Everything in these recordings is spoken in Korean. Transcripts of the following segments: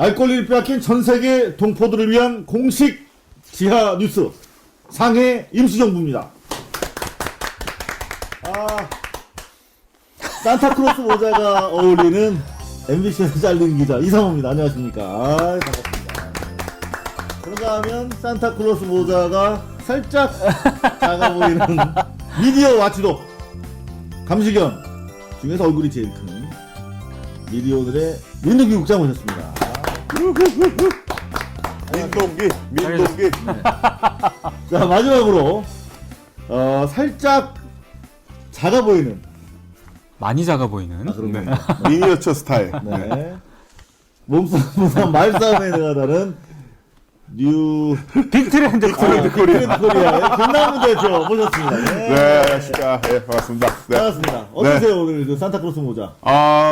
알 권리를 빼앗긴 전 세계 동포들을 위한 공식 지하 뉴스 상해 임시정부입니다. 산타크로스 모자가 어울리는 MBC에서 잘린 기자 이상호입니다. 안녕하십니까. 반갑습니다. 그런가 하면 산타크로스 모자가 살짝 작아 보이는 미디어 와치독 감시견 중에서 얼굴이 제일 큰 미디어들의 민동기 국장 오셨습니다. 민동기. 자, 마지막으로 살짝 작아 보이는 많이 작아 보이는. 그렇군요. 미니어처 스타일. 네. 몸싸움 말싸움에 나가다는 뉴 빅트렌드 코리아의 김남훈 대표 모셨습니다. 네, 안녕하십니까. 네, 반갑습니다. 네. 반갑습니다. 어떠세요 오늘 그 산타크로스 모자?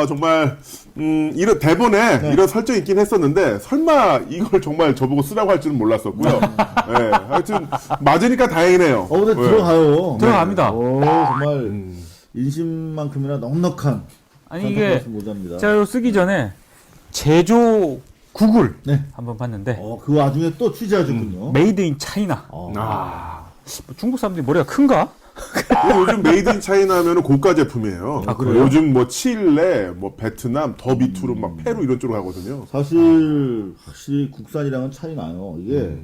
정말 이런 대본에 이런 설정이 있긴 했었는데 설마 이걸 정말 저보고 쓰라고 할 줄은 몰랐었고요. 네, 하여튼 맞으니까 다행이네요. 근데 네. 들어가요. 들어갑니다. 오, 정말 인심만큼이나 넉넉한 아니 이게 산타크로스 모자입니다. 제가 이거 쓰기 전에 제조 구글 네. 한번 봤는데 그 와중에 또 취재하셨군요. 메이드 인 차이나. 어. 중국 사람들이 머리가 큰가? 요즘 메이드 인 차이나 하면 고가 제품이에요. 그래요? 요즘 뭐 칠레, 뭐 베트남, 더 밑으로 막 페루 이런 쪽으로 가거든요. 사실 확실히 국산이랑은 차이 나요. 이게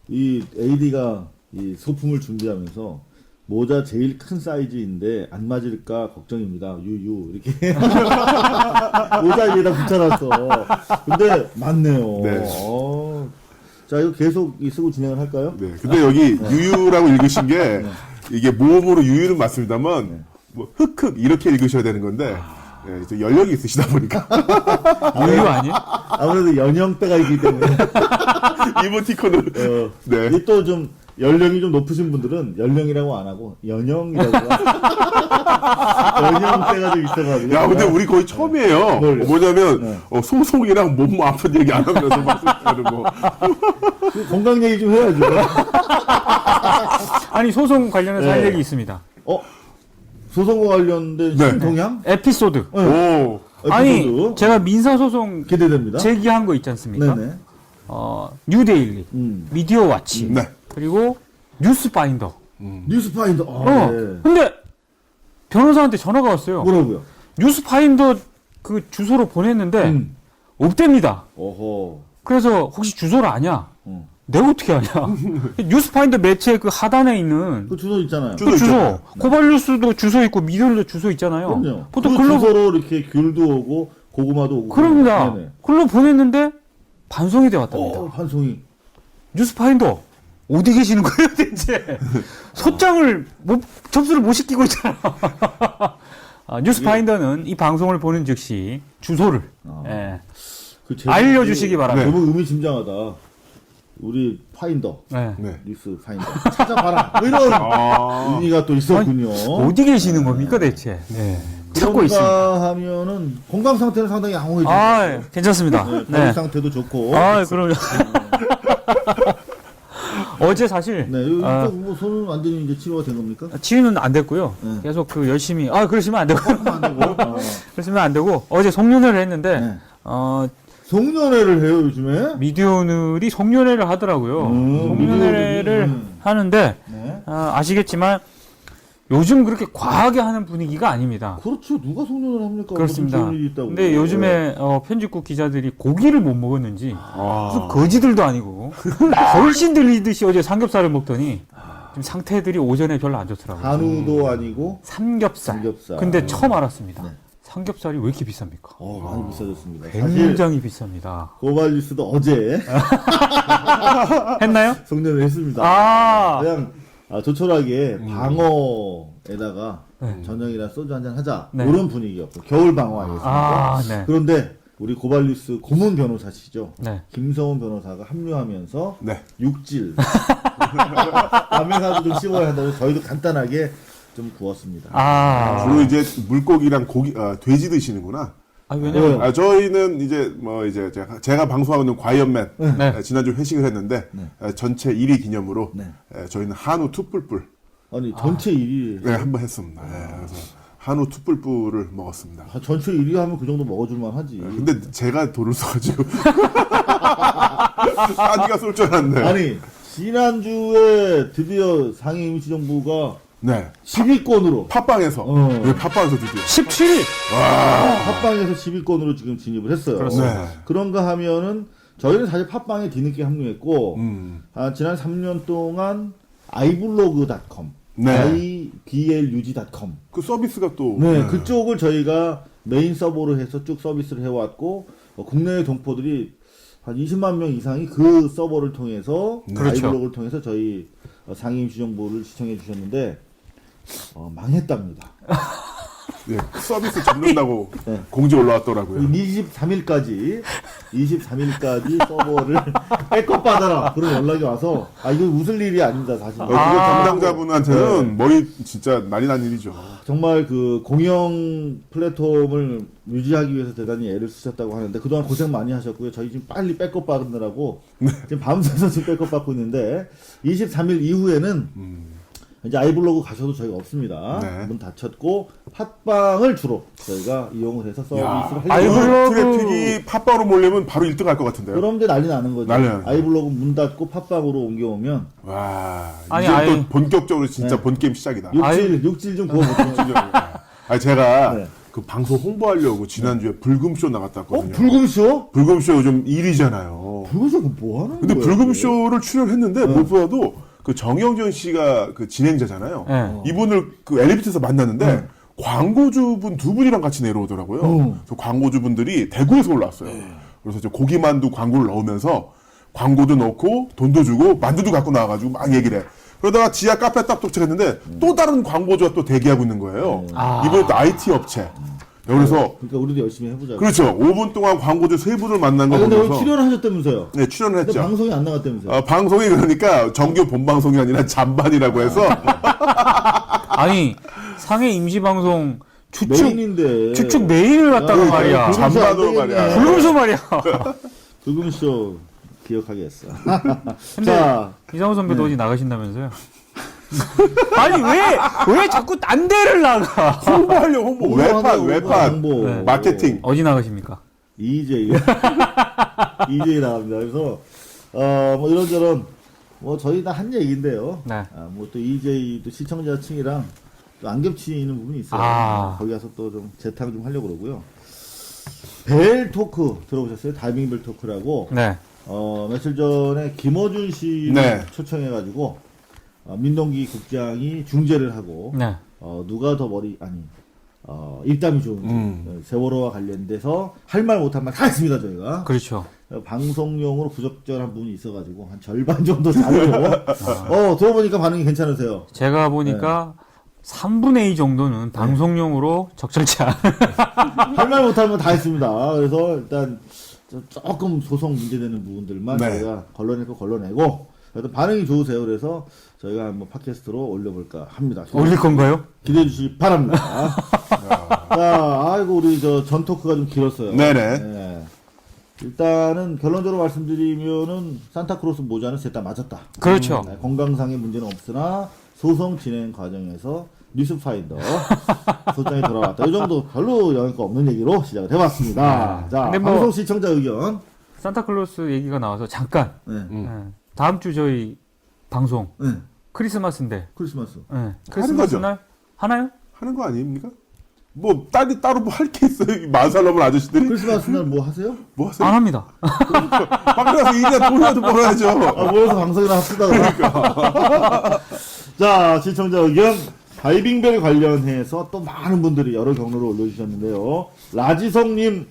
이 AD가 이 소품을 준비하면서 모자 제일 큰 사이즈인데 안 맞을까 걱정입니다. 유유 이렇게 모자 위에다 붙여놨어. 근데 맞네요. 네. 자 이거 계속 쓰고 진행을 할까요? 네. 근데 여기 유유라고 읽으신 게 이게 모음으로 유유는 맞습니다만 뭐 흑흑 이렇게 읽으셔야 되는 건데 네, 이제 연령이 있으시다 보니까 유유 아니에요? 아무래도 연령대가 있기 때문에 이모티콘을 네. 이게 또 좀 연령이 좀 높으신 분들은 연령이라고 안 하고 연령이라고 연령대가 좀 있어가지고. 야, 근데 우리 거의 처음이에요. 뭘요? 뭐냐면 소송이랑 몸 아픈 얘기 안 하면서 말씀하는 거. 그 건강 얘기 좀 해야죠. 아니 소송 관련해서 할 얘기 있습니다. 소송과 관련된 네. 신동향 에피소드. 오. 아니 에피소드 제가 민사 소송 기대됩니다. 제기한 거 있지 않습니까? 네네. 뉴데일리, 음. 미디어 와치, 네. 그리고 뉴스파인더. 뉴스파인더. 네. 근데 변호사한테 전화가 왔어요. 뭐라고요? 뉴스파인더 그 주소로 보냈는데 없답니다. 어허. 그래서 혹시 주소를 아냐? 내가 어떻게 아냐? 뉴스파인더 매체 그 하단에 있는 그 주소 있잖아요. 주소 그 주소, 있잖아요. 고발뉴스도 주소 있고 미디어도 주소 있잖아요. 그럼요. 보통 그 글로 주소로 이렇게 귤도 오고 고구마도 오고. 그럽니다. 네네. 글로 보냈는데 반송이 돼 왔답니다. 판송이. 뉴스파인더 어디 계시는 거예요, 대체? 소장을 접수를 못 시키고 있잖아. 뉴스파인더는 이 방송을 보는 즉시 주소를 예, 그 제목이 알려주시기 바랍니다. 제목 의미심장하다. 우리 파인더. 예. 네. 뉴스 파인더. 찾아봐라. 뭐 이런 의미가 또 있었군요. 어디 계시는 겁니까, 대체? 네. 찾고 있습니다. 그런가 하면은 건강 상태는 상당히 양호해지고. 아, 괜찮습니다. 네, 네. 건강 상태도 좋고. 그럼요. 어제 사실 네, 이쪽 뭐 손은 완전히 이제 치료가 된 겁니까? 치유는 안 됐고요. 네. 계속 그 열심히 그러시면 안 되고 안 되고. 그러시면 안 되고 어제 송년회를 했는데 네. 송년회를 해요 요즘에? 미디어오늘이 송년회를 하더라고요. 송년회를 미디어오늘이, 하는데 네. 아시겠지만 요즘 그렇게 과하게 하는 분위기가 아닙니다. 그렇죠. 누가 송년을 합니까? 그렇습니다. 무슨 좋은 일이 있다고. 근데 요즘에 편집국 기자들이 고기를 못 먹었는지 무슨 거지들도 아니고 훨씬 들리듯이 어제 삼겹살을 먹더니 지금 상태들이 오전에 별로 안 좋더라고요. 한우도 아니고 삼겹살. 삼겹살. 근데 처음 알았습니다. 네. 삼겹살이 왜 이렇게 비쌉니까? 많이 비싸졌습니다. 사실 굉장히 비쌉니다. 고발뉴스도 어제 했나요? 송년을 했습니다. 아, 그냥 조촐하게 방어에다가 네. 저녁이나 소주 한잔 하자 네. 이런 분위기였고 겨울 방어 아니겠습니까? 네. 그런데 우리 고발뉴스 고문 변호사시죠? 네. 김성훈 변호사가 합류하면서 네. 육질 밤에라도 좀 씹어야 한다고 저희도 간단하게 좀 구웠습니다. 주로 이제 물고기랑 고기, 돼지 드시는구나. 왜냐면 저희는 이제 뭐 이제 제가 방송하고 있는 과이언맨 네. 지난주 회식을 했는데 전체 1위 기념으로 네. 저희는 한우 투뿔뿔 아니 전체 일이 네, 한번 했습니다. 그래서 한우 투뿔뿔을 먹었습니다. 전체 1위 하면 그 정도 먹어줄만 하지. 근데 제가 돈을 써가지고 아니가 쏠 줄 알았네. 아니, 지난주에 드디어 상해 임시정부가 네. 10위권으로 팟빵에서 네, 팟빵에서 드디어 17일. 팟빵에서 10위권으로 지금 진입을 했어요. 네. 그런가 하면은 저희는 사실 팟빵에 뒤늦게 합류했고 지난 3년 동안 i블로그.com, 네. iblug.com 그 서비스가 또 네, 그쪽을 저희가 메인 서버로 해서 쭉 서비스를 해왔고 국내의 동포들이 한 20만 명 이상이 그 서버를 통해서 그렇죠. 아이블로그를 통해서 저희 상해 임시정부를 시청해 주셨는데 망했답니다. 네, 서비스 접는다고 네. 공지 올라왔더라고요. 23일까지 서버를 백업 받아라 그런 연락이 와서 이거 웃을 일이 아닙니다 사실. 그거 담당자분한테는 머리 진짜 난리 난 일이죠. 정말 그 공영 플랫폼을 유지하기 위해서 대단히 애를 쓰셨다고 하는데 그동안 고생 많이 하셨고요. 저희 지금 빨리 백업 받느라고 지금 밤새서 지금 백업 받고 있는데 23일 이후에는 이제 아이블로그 가셔도 저희가 없습니다. 네. 문 닫혔고 팟빵을 주로 저희가 이용을 해서 서비스를 하려고 아이블로그- 트래픽이 팟빵으로 몰리면 바로 1등 할 것 같은데요. 그럼 이제 난리 나는 거죠. 난리 나죠. 아이블로그 문 닫고 팟빵으로 옮겨오면 와, 아니, 이제 아예- 또 본격적으로 진짜 네. 본 게임 시작이다. 육질 좀 구워보세요. 아니, 제가 네. 그 방송 홍보하려고 지난주에 불금쇼 나갔다 왔거든요. 불금쇼? 불금쇼 요즘 일이잖아요. 불금쇼 뭐 하는 근데 거예요? 불금쇼를 출연했는데 무엇보다도 그 정영전 씨가 그 진행자잖아요. 네. 이분을 그 엘리베이터에서 만났는데 광고주분 두 분이랑 같이 내려오더라고요. 그래서 광고주분들이 대구에서 올라왔어요. 그래서 이제 고기만두 광고를 넣으면서 광고도 넣고 돈도 주고 만두도 갖고 나와가지고 막 얘기를 해. 그러다가 지하 카페 딱 도착했는데 또 다른 광고주가 또 대기하고 있는 거예요. 이번에 또 IT 업체. 그래서 그러니까 우리도 열심히 해보자. 그렇죠. 5분 동안 광고주 3분을 만난 거 근데 오늘 보면서 출연을 하셨다면서요? 네, 출연을 근데 했죠. 방송이 안 나갔다면서요? 방송이 그러니까 정규 본방송이 아니라 잔반이라고 해서 아니 상해 임시방송 메인인데. 추측 메인을 갖다가 야, 말이야. 불금쇼 안 잔반으로 되겠네. 말이야. 불금쇼 말이야. 불금쇼 기억하겠어. 근데 자, 이상호 선배도 어디 나가신다면서요? 아니 왜 자꾸 딴 데를 나가? 홍보하려고 홍보. 외판. 홍보. 네. 마케팅. 어디 나가십니까? EJ. EJ 나갑니다. 그래서, 뭐 이런저런, 뭐 저희 다 한 얘기인데요. 네. 뭐 또 EJ도 시청자층이랑 또 안 겹치는 부분이 있어요. 거기 가서 또 좀 재탕 좀 하려고 그러고요. 벨 토크 들어보셨어요? 다이빙 벨 토크라고. 네. 며칠 전에 김어준 씨를 네. 초청해가지고, 민동기 국장이 중재를 하고, 네. 누가 더 입담이 좋은지, 세월호와 관련돼서 할 말 못한 말 다 했습니다, 저희가. 그렇죠. 방송용으로 부적절한 부분이 있어가지고, 한 절반 정도 자르고, 들어보니까 반응이 괜찮으세요. 제가 보니까 3분의 2 정도는 방송용으로 적절치 않은. 할 말 못한 건 다 했습니다. 그래서 일단 조금 소송 문제되는 부분들만 네. 저희가 걸러내고, 그래도 반응이 좋으세요. 그래서 저희가 한번 팟캐스트로 올려볼까 합니다. 올릴 건가요? 기대해 주시기 바랍니다. 자, 아이고, 우리 전 토크가 좀 길었어요. 네네. 네. 일단은 결론적으로 말씀드리면은 산타크로스 모자는 셋 다 맞았다. 그렇죠. 건강상의 문제는 없으나 소송 진행 과정에서 뉴스파인더 소장이 돌아왔다. 이 정도 별로 영향가 없는 얘기로 시작을 해봤습니다. 자, 근데 뭐- 방송 시청자 의견. 산타클로스 얘기가 나와서 잠깐. 네. 네. 다음 주 저희 방송 네. 크리스마스인데. 크리스마스. 네. 크리스마스 거죠. 날 하나요? 하는 거 아닙니까? 뭐 딸이 따로 뭐 할 게 있어요. 이 마살 넘은 아저씨들이 크리스마스 날 뭐 하세요? 뭐 하세요? 안 합니다. 밖에 가서 일이나 돈이라도 벌어야죠. 모여서 방송이나 합시다. 그러니까. 자, 시청자 의견. 다이빙벨 관련해서 또 많은 분들이 여러 경로를 올려주셨는데요. 라지성님을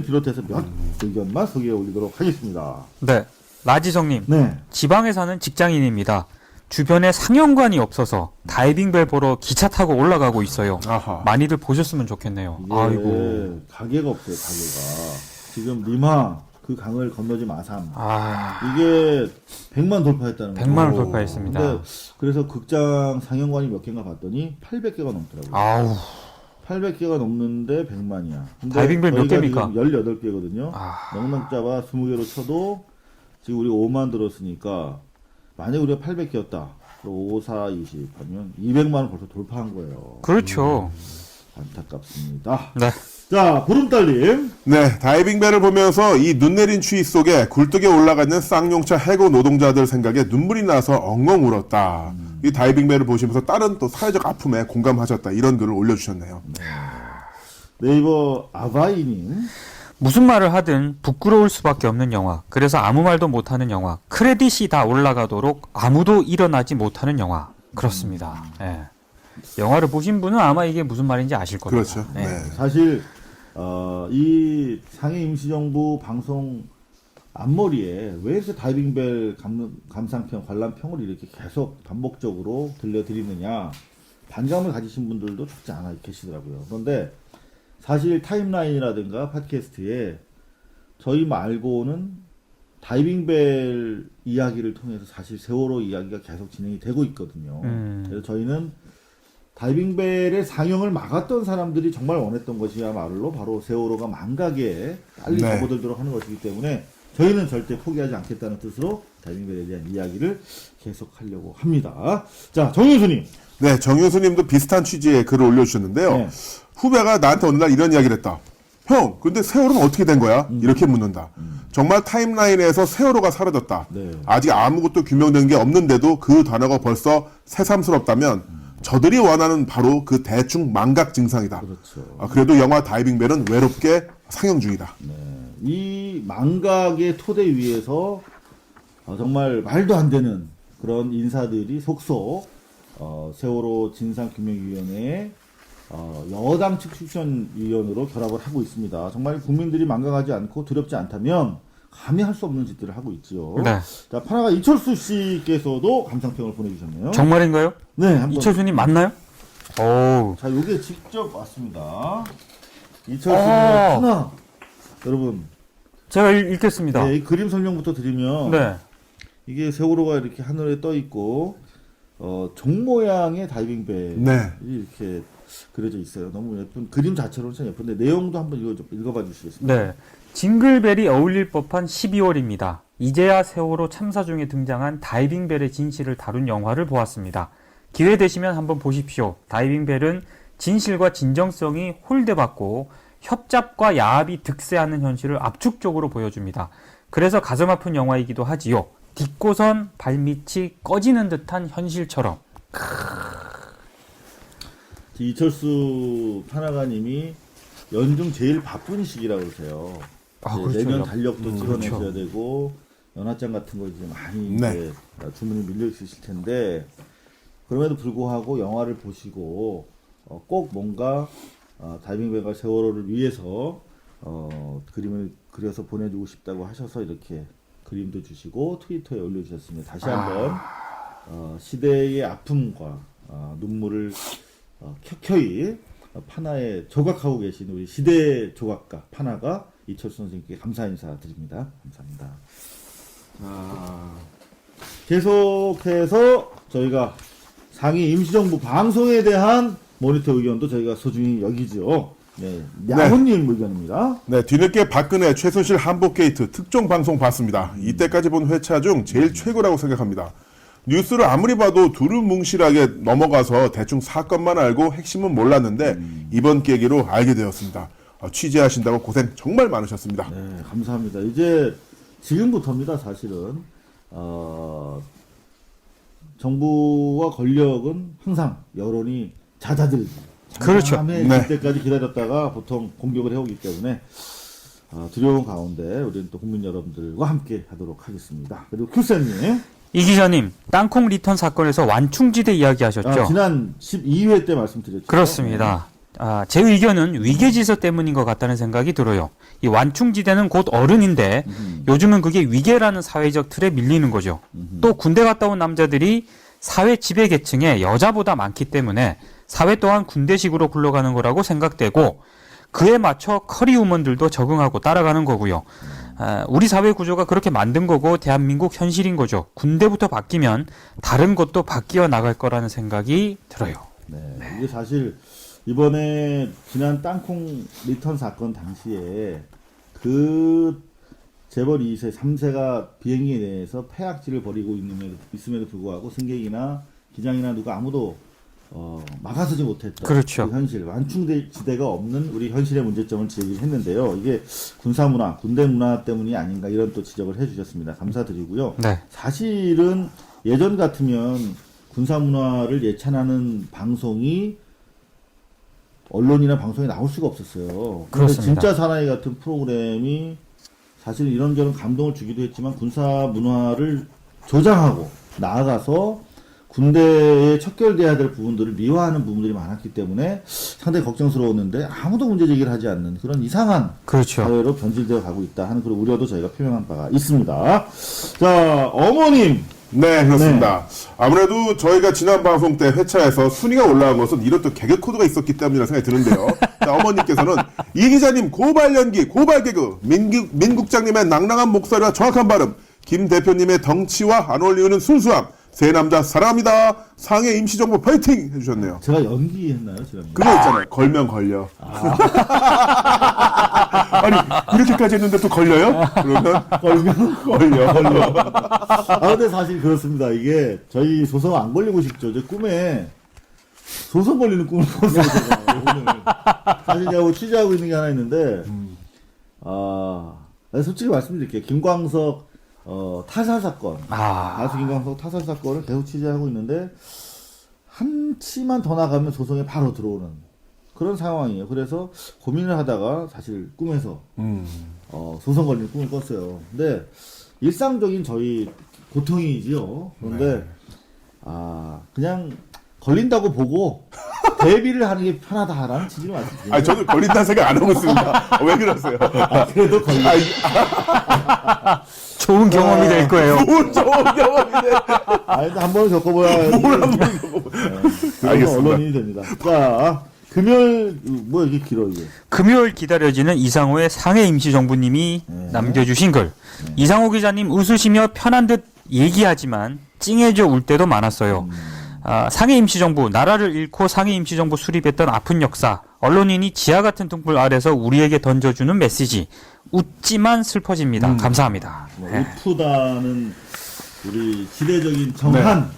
비롯해서 몇 의견만 소개해 올리도록 하겠습니다. 네. 라지성님. 네. 지방에 사는 직장인입니다. 주변에 상영관이 없어서 다이빙벨 보러 기차 타고 올라가고 있어요. 아하. 많이들 보셨으면 좋겠네요. 이게 아이고. 가게가 없어요, 가게가. 지금 리마, 그 강을 건너지 마삼. 아, 이게 100만 돌파했다는 거예요. 100만을 돌파했습니다. 근데 그래서 극장 상영관이 몇 개인가 봤더니 800개가 넘더라고요. 아우. 800개가 넘는데 100만이야. 다이빙벨 몇 개입니까? 18개거든요. 아. 넉넉 잡아 20개로 쳐도 지금 우리 5만 들었으니까 만약 우리가 800개였다. 5, 4, 20 하면 200만 원 벌써 돌파한 거예요. 그렇죠. 안타깝습니다. 네. 자, 보름달님. 네, 다이빙벨을 보면서 이 눈 내린 추위 속에 굴뚝에 올라가 있는 쌍용차 해고 노동자들 생각에 눈물이 나서 엉엉 울었다. 이 다이빙벨을 보시면서 다른 또 사회적 아픔에 공감하셨다. 이런 글을 올려주셨네요. 네이버 아바이님. 무슨 말을 하든 부끄러울 수밖에 없는 영화. 그래서 아무 말도 못하는 영화. 크레딧이 다 올라가도록 아무도 일어나지 못하는 영화. 그렇습니다. 예. 영화를 보신 분은 아마 이게 무슨 말인지 아실 겁니다. 그렇죠. 네. 네. 사실 이 상해 임시정부 방송 앞머리에 왜 이렇게 다이빙벨 감상평, 관람평을 이렇게 계속 반복적으로 들려드리느냐 반감을 가지신 분들도 적지 않아 계시더라고요. 그런데 사실 타임라인이라든가 팟캐스트에 저희 말고는 다이빙벨 이야기를 통해서 사실 세월호 이야기가 계속 진행이 되고 있거든요. 그래서 저희는 다이빙벨의 상영을 막았던 사람들이 정말 원했던 것이야말로 바로 세월호가 망각에 빨리 네. 접어들도록 하는 것이기 때문에 저희는 절대 포기하지 않겠다는 뜻으로 다이빙벨에 대한 이야기를 계속하려고 합니다. 자, 정윤수님. 네, 정윤수님도 비슷한 취지의 글을 올려주셨는데요. 네. 후배가 나한테 어느 날 이런 이야기를 했다. 형, 근데 세월호는 어떻게 된 거야? 이렇게 묻는다. 정말 타임라인에서 세월호가 사라졌다. 네. 아직 아무것도 규명된 게 없는데도 그 단어가 벌써 새삼스럽다면 저들이 원하는 바로 그 대충 망각 증상이다. 그렇죠. 그래도 영화 다이빙벨은 외롭게 상영 중이다. 이 망각의 토대 위에서 정말 말도 안 되는 그런 인사들이 속속 세월호 진상규명위원회에 여당 측 추천위원으로 결합을 하고 있습니다. 정말 국민들이 망각하지 않고 두렵지 않다면 감히 할 수 없는 짓들을 하고 있죠. 네. 자, 파나가 이철수 씨께서도 감상평을 보내주셨네요. 정말인가요? 네, 한번. 이철수님 맞나요? 오. 자, 요게 직접 왔습니다. 이철수의 파나. 여러분, 제가 읽겠습니다. 네, 이 그림 설명부터 드리면 네. 이게 세월호가 이렇게 하늘에 떠 있고 종 모양의 다이빙벨이 네. 이렇게 그려져 있어요. 너무 예쁜 그림 자체로는 참 예쁜데 내용도 한번 읽어봐 주시겠습니까? 네. 징글벨이 어울릴 법한 12월입니다. 이제야 세월호 참사 중에 등장한 다이빙벨의 진실을 다룬 영화를 보았습니다. 기회 되시면 한번 보십시오. 다이빙벨은 진실과 진정성이 홀대받고 협잡과 야합이 득세하는 현실을 압축적으로 보여줍니다. 그래서 가슴 아픈 영화이기도 하지요. 딛고선 발밑이 꺼지는 듯한 현실처럼. 이철수 파나가님이 연중 제일 바쁜 시기라고 그러세요. 그렇죠. 내년 달력도 찍어내셔야 그렇죠. 되고 연합장 같은 거 이제 많이 네. 이제 주문이 밀려 있으실 텐데 그럼에도 불구하고 영화를 보시고 꼭 뭔가 다이빙벨과 세월호를 위해서 그림을 그려서 보내주고 싶다고 하셔서 이렇게 그림도 주시고 트위터에 올려주셨습니다. 다시 한번 시대의 아픔과 눈물을 켜켜이 파나에 조각하고 계신 우리 시대 조각가 파나가 이철수 선생님께 감사 인사 드립니다. 감사합니다. 자, 계속해서 저희가 상위 임시정부 방송에 대한 모니터 의견도 저희가 소중히 여기죠. 네, 야훈님 의견입니다. 네, 뒤늦게 박근혜, 최순실 한복 게이트 특종 방송 봤습니다. 이때까지 본 회차 중 제일 최고라고 생각합니다. 뉴스를 아무리 봐도 두루뭉실하게 넘어가서 대충 사건만 알고 핵심은 몰랐는데 이번 계기로 알게 되었습니다. 취재하신다고 고생 정말 많으셨습니다. 네, 감사합니다. 이제 지금부터입니다. 사실은 정부와 권력은 항상 여론이 잦아들지. 그렇죠. 네. 때까지 기다렸다가 보통 공격을 해오기 때문에 두려운 가운데 우리는 또 국민 여러분들과 함께 하도록 하겠습니다. 그리고 큐센님. 이 기자님, 땅콩 리턴 사건에서 완충지대 이야기하셨죠? 지난 12회 때 말씀드렸죠. 그렇습니다. 제 의견은 위계질서 때문인 것 같다는 생각이 들어요. 이 완충지대는 곧 어른인데 요즘은 그게 위계라는 사회적 틀에 밀리는 거죠. 또 군대 갔다 온 남자들이 사회 지배 계층에 여자보다 많기 때문에 사회 또한 군대식으로 굴러가는 거라고 생각되고 그에 맞춰 커리우먼들도 적응하고 따라가는 거고요. 우리 사회 구조가 그렇게 만든 거고 대한민국 현실인 거죠. 군대부터 바뀌면 다른 것도 바뀌어 나갈 거라는 생각이 들어요. 네, 이게 사실 이번에 지난 땅콩 리턴 사건 당시에 그 재벌 2세, 3세가 비행기에 대해서 폐악질을 벌이고 있음에도 불구하고 승객이나 기장이나 누가 아무도 막아서지 못했던 그렇죠. 그 현실, 완충지대가 없는 우리 현실의 문제점을 제기했는데요. 이게 군사 문화, 군대 문화 때문이 아닌가 이런 또 지적을 해주셨습니다. 감사드리고요. 네. 사실은 예전 같으면 군사 문화를 예찬하는 방송이 언론이나 방송에 나올 수가 없었어요. 그런데 그렇습니다. 진짜 사나이 같은 프로그램이 사실 이런저런 감동을 주기도 했지만 군사 문화를 조장하고 나아가서 군대에 척결돼야 될 부분들을 미화하는 부분들이 많았기 때문에 상당히 걱정스러웠는데 아무도 문제 제기를 하지 않는 그런 이상한 그렇죠. 사회로 변질되어 가고 있다 하는 그런 우려도 저희가 표명한 바가 있습니다. 자, 어머님. 네, 그렇습니다. 아무래도 저희가 지난 방송 때 회차에서 순위가 올라간 것은 이런 또 개그 코드가 있었기 때문이라는 생각이 드는데요. 자, 어머님께서는 이 기자님 고발 연기, 고발 개그, 민 국장님의 낭낭한 목소리와 정확한 발음, 김 대표님의 덩치와 안 어울리는 순수함, 세 남자 사랑합니다. 상해 임시정부 파이팅 해주셨네요. 제가 연기했나요, 지금? 그거 있잖아요. 걸면 걸려. 아니 이렇게까지 했는데 또 걸려요? 그러면 걸려. 근데 사실 그렇습니다. 이게 저희 조선 안 걸리고 싶죠. 제 꿈에 조선 걸리는 꿈을 꿨어요. 제가 오늘. 사실 제가 뭐 취재하고 있는 게 하나 있는데, 솔직히 말씀드릴게요. 김광석 타살 사건, 가수 김광석 타살 사건을 계속 취재하고 있는데 한 치만 더 나가면 조선에 바로 들어오는 그런 상황이에요. 그래서 고민을 하다가 사실 꿈에서 조선 걸리는 꿈을 꿨어요. 근데 일상적인 저희 고통이지요. 그런데 그냥 걸린다고 보고 대비를 하는 게 편하다라는 취지로 말씀드립니다. 저는 걸린다는 생각 안 하고 있습니다. 왜 그러세요? 그래도 걸려. 좋은 경험이 될 거예요. 좋은 경험이네. 근데 한 번은 겪어봐야 뭘 한번 겪어봐요. 알겠습니다. 언론인이 됩니다. 자, 금요일 뭐 이게 길어 이게. 금요일 기다려지는 이상호의 상해 임시정부님이 남겨주신 글. 이상호 기자님 웃으시며 편한 듯 얘기하지만 찡해져 울 때도 많았어요. 상해 임시정부, 나라를 잃고 상해 임시정부 수립했던 아픈 역사, 언론인이 지하 같은 등불 아래서 우리에게 던져주는 메시지, 웃지만 슬퍼집니다. 감사합니다. 우프다는 우리 시대적인 정한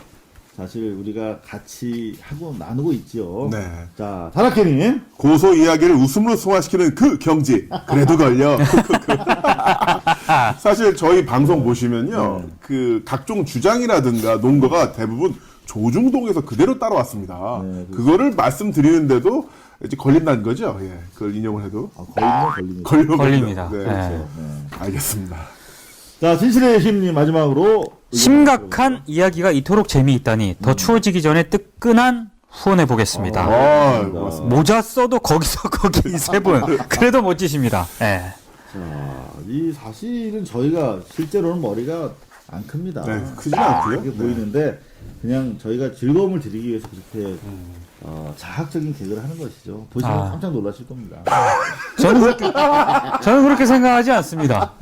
사실 우리가 같이 하고 나누고 있죠. 네. 자, 다라케님. 고소 이야기를 웃음으로 승화시키는 그 경지. 그래도 걸려. 사실 저희 방송 보시면요. 그 각종 주장이라든가 논거가 대부분 조중동에서 그대로 따라왔습니다. 그거를 말씀드리는데도 이제 걸린다는 거죠. 예. 그걸 인용을 해도. 걸립니다. 네. 네. 알겠습니다. 자, 진실의 힘님 마지막으로 심각한 이야기가 이토록 재미있다니 더 추워지기 전에 뜨끈한 후원해 보겠습니다. 고맙습니다. 모자 써도 거기서 거기 세 분. 그래도 멋지십니다. 네. 자, 이 사실은 저희가 실제로는 머리가 안 큽니다. 네, 크지 않고요. 이렇게 보이는데 그냥 저희가 즐거움을 드리기 위해서 그렇게 자학적인 개그를 하는 것이죠. 보시면 깜짝 놀라실 겁니다. 저는 그렇게 생각하지 않습니다.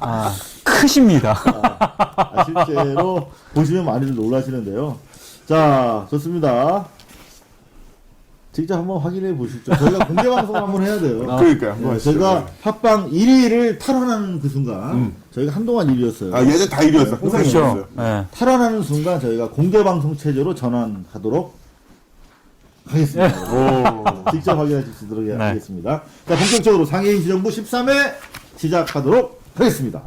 크십니다. 실제로 보시면 많이들 놀라시는데요. 자, 좋습니다. 직접 한번 확인해 보시죠. 저희가 공개 방송을 한번 해야 돼요. 그러니까요. 한번 하시죠. 저희가 팟빵 1위를 탈환하는 그 순간, 저희가 한동안 1위였어요. 예전 다 1위였어요. 항상 그렇죠. 1위였어요. 네. 탈환하는 순간 저희가 공개 방송 체제로 전환하도록 하겠습니다. 직접 확인하실 수 있도록 하겠습니다. 자, 본격적으로 상해 임시정부 13회 시작하도록 하겠습니다.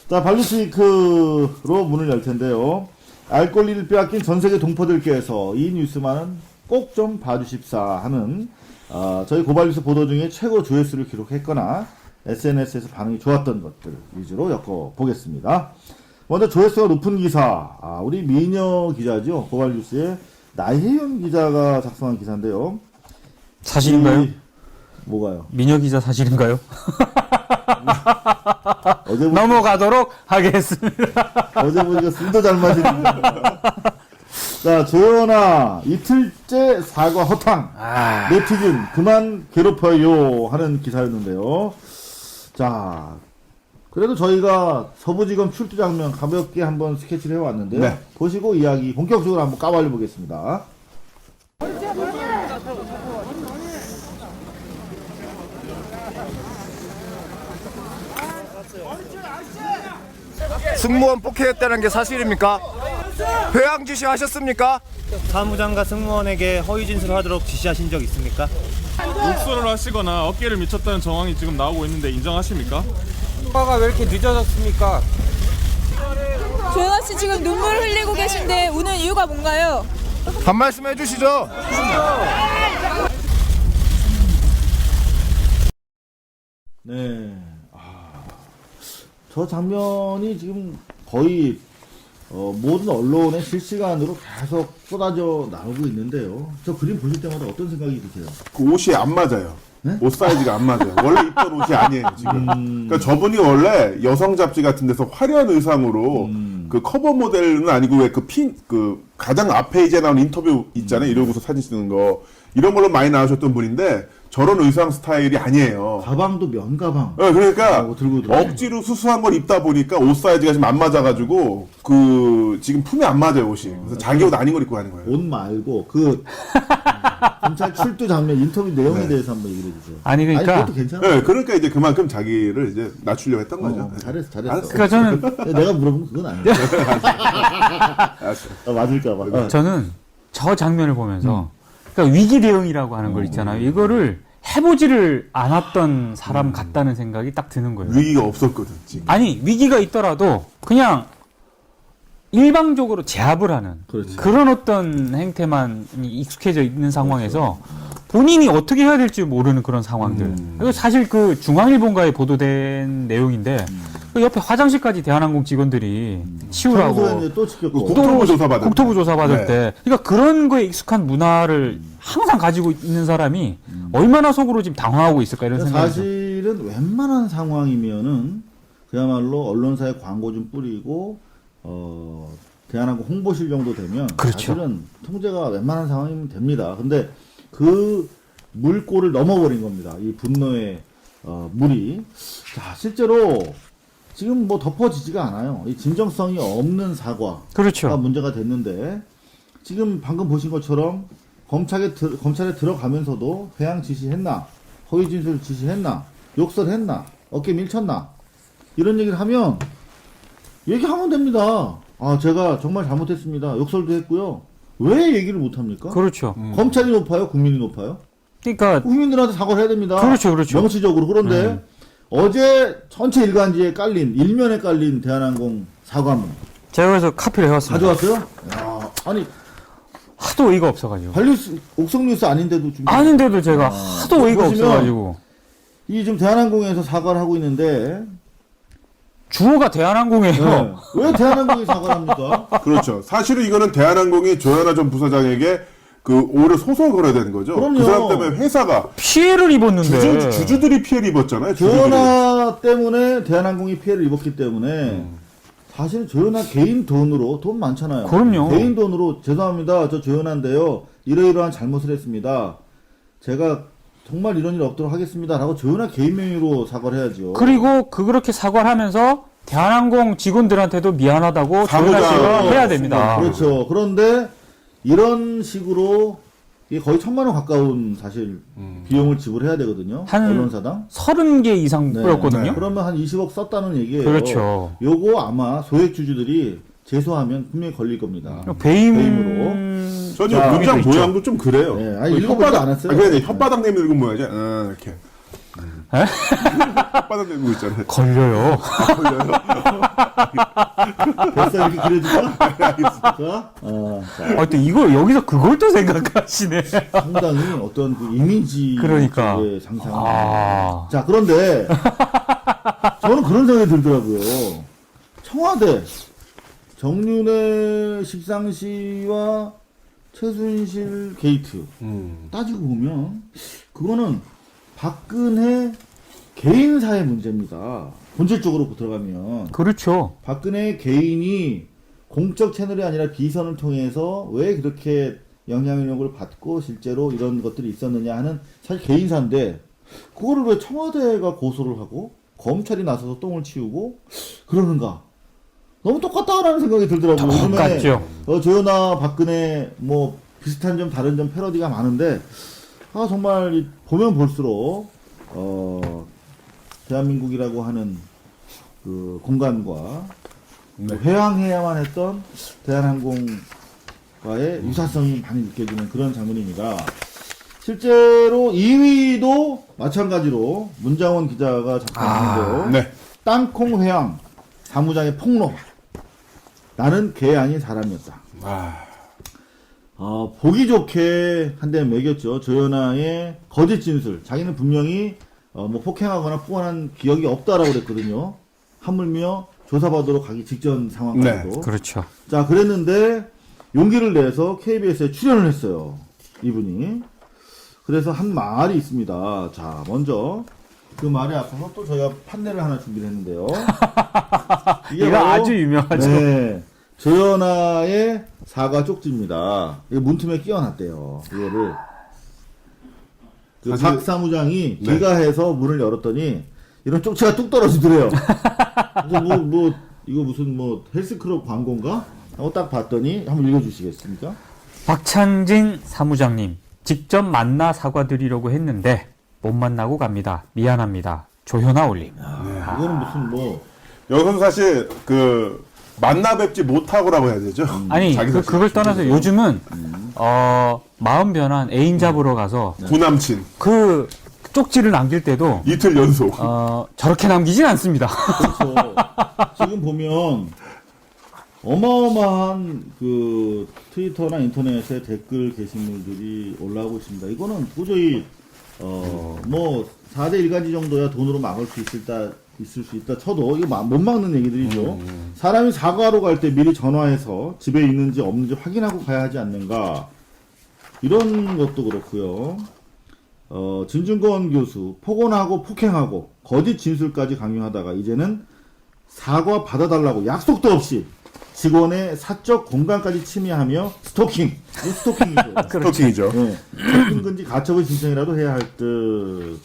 자, 발루스위크로 문을 열 텐데요. 알 권리를 빼앗긴 전 세계 동포들께서 이 뉴스만은 꼭 좀 봐주십사 하는 저희 고발뉴스 보도 중에 최고 조회수를 기록했거나 SNS에서 반응이 좋았던 것들 위주로 엮어보겠습니다. 먼저 조회수가 높은 기사, 우리 미녀 기자죠. 고발뉴스의 나혜윤 기자가 작성한 기사인데요. 사실인가요? 뭐가요? 미녀 기자 사실인가요? 어제 넘어가도록 하겠습니다. 어제 보니까 술도 잘 마시는 자, 조연아 이틀째 사과 허탕 네티즌 그만 괴롭혀요 하는 기사였는데요. 자, 그래도 저희가 서부지검 출두 장면 가볍게 한번 스케치를 해왔는데요. 네. 보시고 이야기 본격적으로 한번 까발려 보겠습니다. 승무원 폭행했다는 게 사실입니까? 회항 지시하셨습니까? 사무장과 승무원에게 허위 진술하도록 지시하신 적 있습니까? 욕설을 하시거나 어깨를 미쳤다는 정황이 지금 나오고 있는데 인정하십니까? 오빠가 왜 이렇게 늦어졌습니까? 조현아 씨 지금 눈물 흘리고 계신데 우는 이유가 뭔가요? 한 말씀 해주시죠. 네. 저 장면이 지금 거의 모든 언론에 실시간으로 계속 쏟아져 나오고 있는데요. 저 그림 보실 때마다 어떤 생각이 드세요? 그 옷이 안 맞아요. 네? 옷 사이즈가 안 맞아요. 원래 입던 옷이 아니에요, 지금. 그러니까 저분이 원래 여성 잡지 같은 데서 화려한 의상으로 그 커버 모델은 아니고 왜 그 가장 앞에 이제 나온 인터뷰 있잖아요. 이러고서 사진 찍는 거. 이런 걸로 많이 나오셨던 분인데 저런 의상 스타일이 아니에요. 가방도 면 가방. 네, 그러니까 들고 들어요. 억지로 수수한 걸 입다 보니까 옷 사이즈가 지금 안 맞아가지고 지금 품이 안 맞아요, 옷이. 그래서 자기 옷 아닌 걸 입고 가는 거예요. 옷 말고 검찰 출두 장면 인터뷰 내용에 대해서 한번 얘기해 주세요. 아니, 그러니까- 그것도 괜찮아요. 네, 그러니까 이제 그만큼 자기를 이제 낮추려고 했던 거죠. 네. 잘했어. 그러니까 저는 내가 물어보면 그건 아니야. 맞을까봐. 저는 저 장면을 보면서 그러니까 위기 대응이라고 하는 걸 있잖아요. 이거를 해보지를 않았던 사람 같다는 생각이 딱 드는 거예요. 위기가 없었거든, 지금. 아니 위기가 있더라도 그냥 일방적으로 제압을 하는 그렇지. 그런 어떤 행태만 익숙해져 있는 상황에서 본인이 어떻게 해야 될지 모르는 그런 상황들. 그리고 사실 그 중앙일보가에 보도된 내용인데 그 옆에 화장실까지 대한항공 직원들이 치우라고 평소에 또 지켰고. 국토부 조사 받을 국토부 조사 받을 네. 때 그러니까 그런 거에 익숙한 문화를 항상 가지고 있는 사람이 얼마나 속으로 지금 당황하고 있을까 이런 생각이 들어요. 사실은 웬만한 상황이면은 그야말로 언론사에 광고 좀 뿌리고 대한항공 홍보실 정도 되면 그렇죠. 사실은 통제가 웬만한 상황이면 됩니다. 근데 그 물꼬를 넘어버린 겁니다. 이 분노의 물이. 자, 실제로 지금 뭐 덮어지지가 않아요. 이 진정성이 없는 사과가 그렇죠. 문제가 됐는데 지금 방금 보신 것처럼 검찰에 들어가면서도 회항 지시했나, 허위 진술 지시했나, 욕설했나, 어깨 밀쳤나 이런 얘기를 하면 얘기하면 됩니다. 아, 제가 정말 잘못했습니다. 욕설도 했고요. 왜 얘기를 못 합니까? 그렇죠. 검찰이 높아요? 국민이 높아요? 그러니까 국민들한테 사과를 해야 됩니다. 그렇죠, 그렇죠. 명시적으로. 그런데 어제 전체 일간지에 일면에 깔린 대한항공 사과문 제가 그래서 카피를 해왔습니다. 가져왔어요? 야, 아니 하도 어이가 없어가지고. 발뉴스 옥성뉴스 아닌데도 좀 아닌데도 제가 하도 어이가 보시면 없어가지고. 이 지금 대한항공에서 사과를 하고 있는데 주어가 대한항공이에요. 네. 왜 대한항공이 사과를 합니까? 그렇죠. 사실은 이거는 대한항공이 조현아 전 부사장에게 오히려 소송을 걸어야 되는 거죠. 그럼요. 그 사람 때문에 회사가 피해를 입었는데. 주주들이 피해를 입었잖아요. 주주들이. 조현아 때문에 대한항공이 피해를 입었기 때문에 사실 조현아 개인 돈으로 돈 많잖아요. 그럼요. 개인 돈으로 죄송합니다. 저 조현아인데요. 이러이러한 잘못을 했습니다. 제가 정말 이런 일 없도록 하겠습니다라고 조현아 개인 명의로 사과를 해야죠. 그리고 그렇게 사과를 하면서 대한항공 직원들한테도 미안하다고 조현아 사무장. 씨가 해야 됩니다. 그렇죠. 그런데 이런 식으로 이게 거의 1,000만 원 가까운 사실 비용을 지불해야 되거든요. 한 언론사당. 30개 이상 네. 뿌렸거든요. 네. 그러면 한 20억 썼다는 얘기예요. 그렇죠. 요거 아마 소액 주주들이 제소하면 분명히 걸릴 겁니다. 배임으로. 전혀 자, 문장 의미도 있죠. 모양도 좀 그래요. 네, 아니, 읽어보지도 않았어요. 그래, 혓바닥 내밀고 모양이지. 이렇게. 혓바닥 내밀고 있잖아요. 걸려요. 됐어, 이렇게 그려줄까? 자, 자, 또 이걸 여기서 그걸 또 생각하시네. 상당히 어떤 그 이미지 그러니까. 쪽의 상상. 아. 자, 그런데 저는 그런 생각이 들더라고요. 청와대 정윤회 십상시와 최순실 게이트 따지고 보면 그거는 박근혜 개인사의 문제입니다. 본질적으로 들어가면 그렇죠. 박근혜 개인이 공적 채널이 아니라 비선을 통해서 왜 그렇게 영향력을 받고 실제로 이런 것들이 있었느냐 하는 사실 개인사인데 그거를 왜 청와대가 고소를 하고 검찰이 나서서 똥을 치우고 그러는가? 너무 똑같다라는 생각이 들더라고요. 똑같죠. 요즘에 조현아, 박근혜 뭐 비슷한 점, 다른 점 패러디가 많은데 정말 보면 볼수록 대한민국이라고 하는 그 공간과 네. 회항해야만 했던 대한항공과의 유사성이 많이 느껴지는 그런 장면입니다. 실제로 2위도 마찬가지로 문장원 기자가 작성했는데요. 네. 땅콩 회항 사무장의 폭로. 나는 개 아닌 사람이었다. 보기 좋게 한 대 매겼죠. 조연아의 거짓 진술. 자기는 분명히 뭐 폭행하거나 폭언한 기억이 없다라고 그랬거든요. 하물며 조사받으러 가기 직전 상황까지도. 그렇죠. 자, 그랬는데 용기를 내서 KBS에 출연을 했어요. 이분이. 그래서 한 말이 있습니다. 자, 먼저 그 말에 앞서서 또 저희가 판넬을 하나 준비를 했는데요. 이게 이거 바로, 아주 유명하죠. 네. 조연아의 사과 쪽지입니다. 이거 문틈에 끼워놨대요. 이거를. 그 사실- 박 사무장이 네. 귀가해서 문을 열었더니 이런 쪽지가 뚝 떨어지더래요. 그래서 이거 무슨 헬스클럽 광고인가? 하고 딱 봤더니 한번 읽어주시겠습니까? 박창진 사무장님, 직접 만나 사과드리려고 했는데 못 만나고 갑니다. 미안합니다. 조현아 올림. 이거는 무슨 여기서는 사실 그 만나 뵙지 못하고라고 해야 되죠. 아니 자기 자신. 그걸 떠나서 요즘은 마음 변한 애인 잡으러 가서 구남친 그 쪽지를 남길 때도 이틀 연속. 저렇게 남기진 않습니다. 그렇죠. 지금 보면 어마어마한 그 트위터나 인터넷에 댓글 게시물들이 올라오고 있습니다. 이거는 도저히 4대 1가지 정도야 돈으로 막을 수 있을 수 있다 쳐도 이거 못 막는 얘기들이죠. 사람이 사과하러 갈 때 미리 전화해서 집에 있는지 없는지 확인하고 가야 하지 않는가. 이런 것도 그렇고요. 진중권 교수 폭언하고 폭행하고 거짓 진술까지 강요하다가 이제는 사과 받아달라고 약속도 없이 직원의 사적 공간까지 침해하며 스토킹. 이거 스토킹이죠. 스토킹이죠. 네. 접근금지 가처분 신청이라도 해야 할 듯.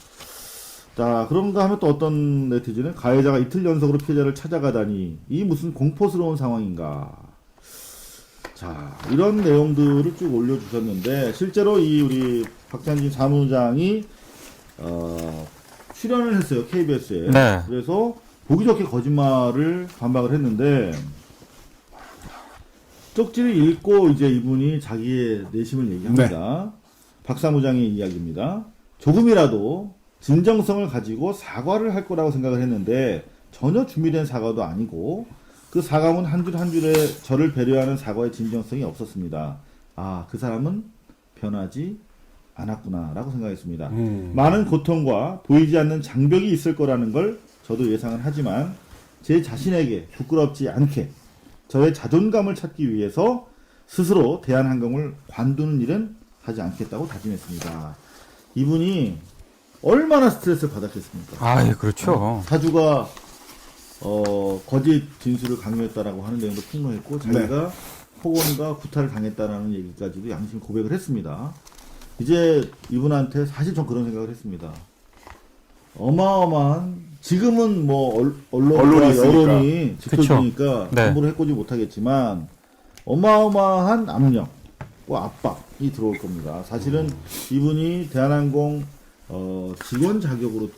자, 그런가 하면 또 어떤 네티즌은 가해자가 이틀 연속으로 피해자를 찾아가다니 이 무슨 공포스러운 상황인가. 자, 이런 내용들을 쭉 올려주셨는데 실제로 이 우리 박찬진 사무장이 출연을 했어요. KBS에. 네. 그래서 보기 좋게 거짓말을 반박을 했는데 쪽지를 읽고 이제 이분이 자기의 내심을 얘기합니다. 박 사무장의 이야기입니다. 조금이라도 진정성을 가지고 사과를 할 거라고 생각을 했는데 전혀 준비된 사과도 아니고 그 사과문 한 줄 한 줄에 저를 배려하는 사과의 진정성이 없었습니다. 아, 그 사람은 변하지 않았구나라고 생각했습니다. 많은 고통과 보이지 않는 장벽이 있을 거라는 걸 저도 예상은 하지만 제 자신에게 부끄럽지 않게 저의 자존감을 찾기 위해서 스스로 대한항공을 관두는 일은 하지 않겠다고 다짐했습니다. 이분이 얼마나 스트레스를 받았겠습니까? 아, 그렇죠. 사주가 거짓 진술을 강요했다라고 하는 내용도 폭로했고 자기가 폭언과 구타를 당했다라는 얘기까지도 양심 고백을 했습니다. 이제 이분한테 사실 전 그런 생각을 했습니다. 어마어마한 지금은 언론과 언론이 있으니까. 여론이 지켜주니까 네. 함부로 해코지 못하겠지만 어마어마한 압력과 압박이 들어올 겁니다. 사실은 이분이 대한항공 직원 자격으로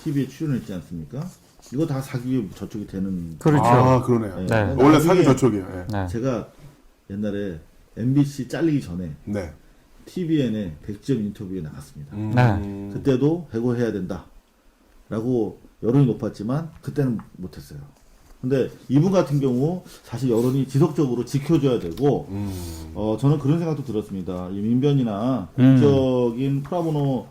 TV에 출연했지 않습니까? 이거 다 사기 저촉이 되는. 그렇죠. 그러네요. 네. 네. 원래 나중에 사기 저촉이에요. 예. 네. 제가 옛날에 MBC 잘리기 전에 네. TVN의 백지연 인터뷰에 나갔습니다. 네. 그때도 해고해야 된다. 라고 여론이 높았지만 그때는 못했어요. 근데 이분 같은 경우 사실 여론이 지속적으로 지켜줘야 되고 저는 그런 생각도 들었습니다. 이 민변이나 공적인 프라보노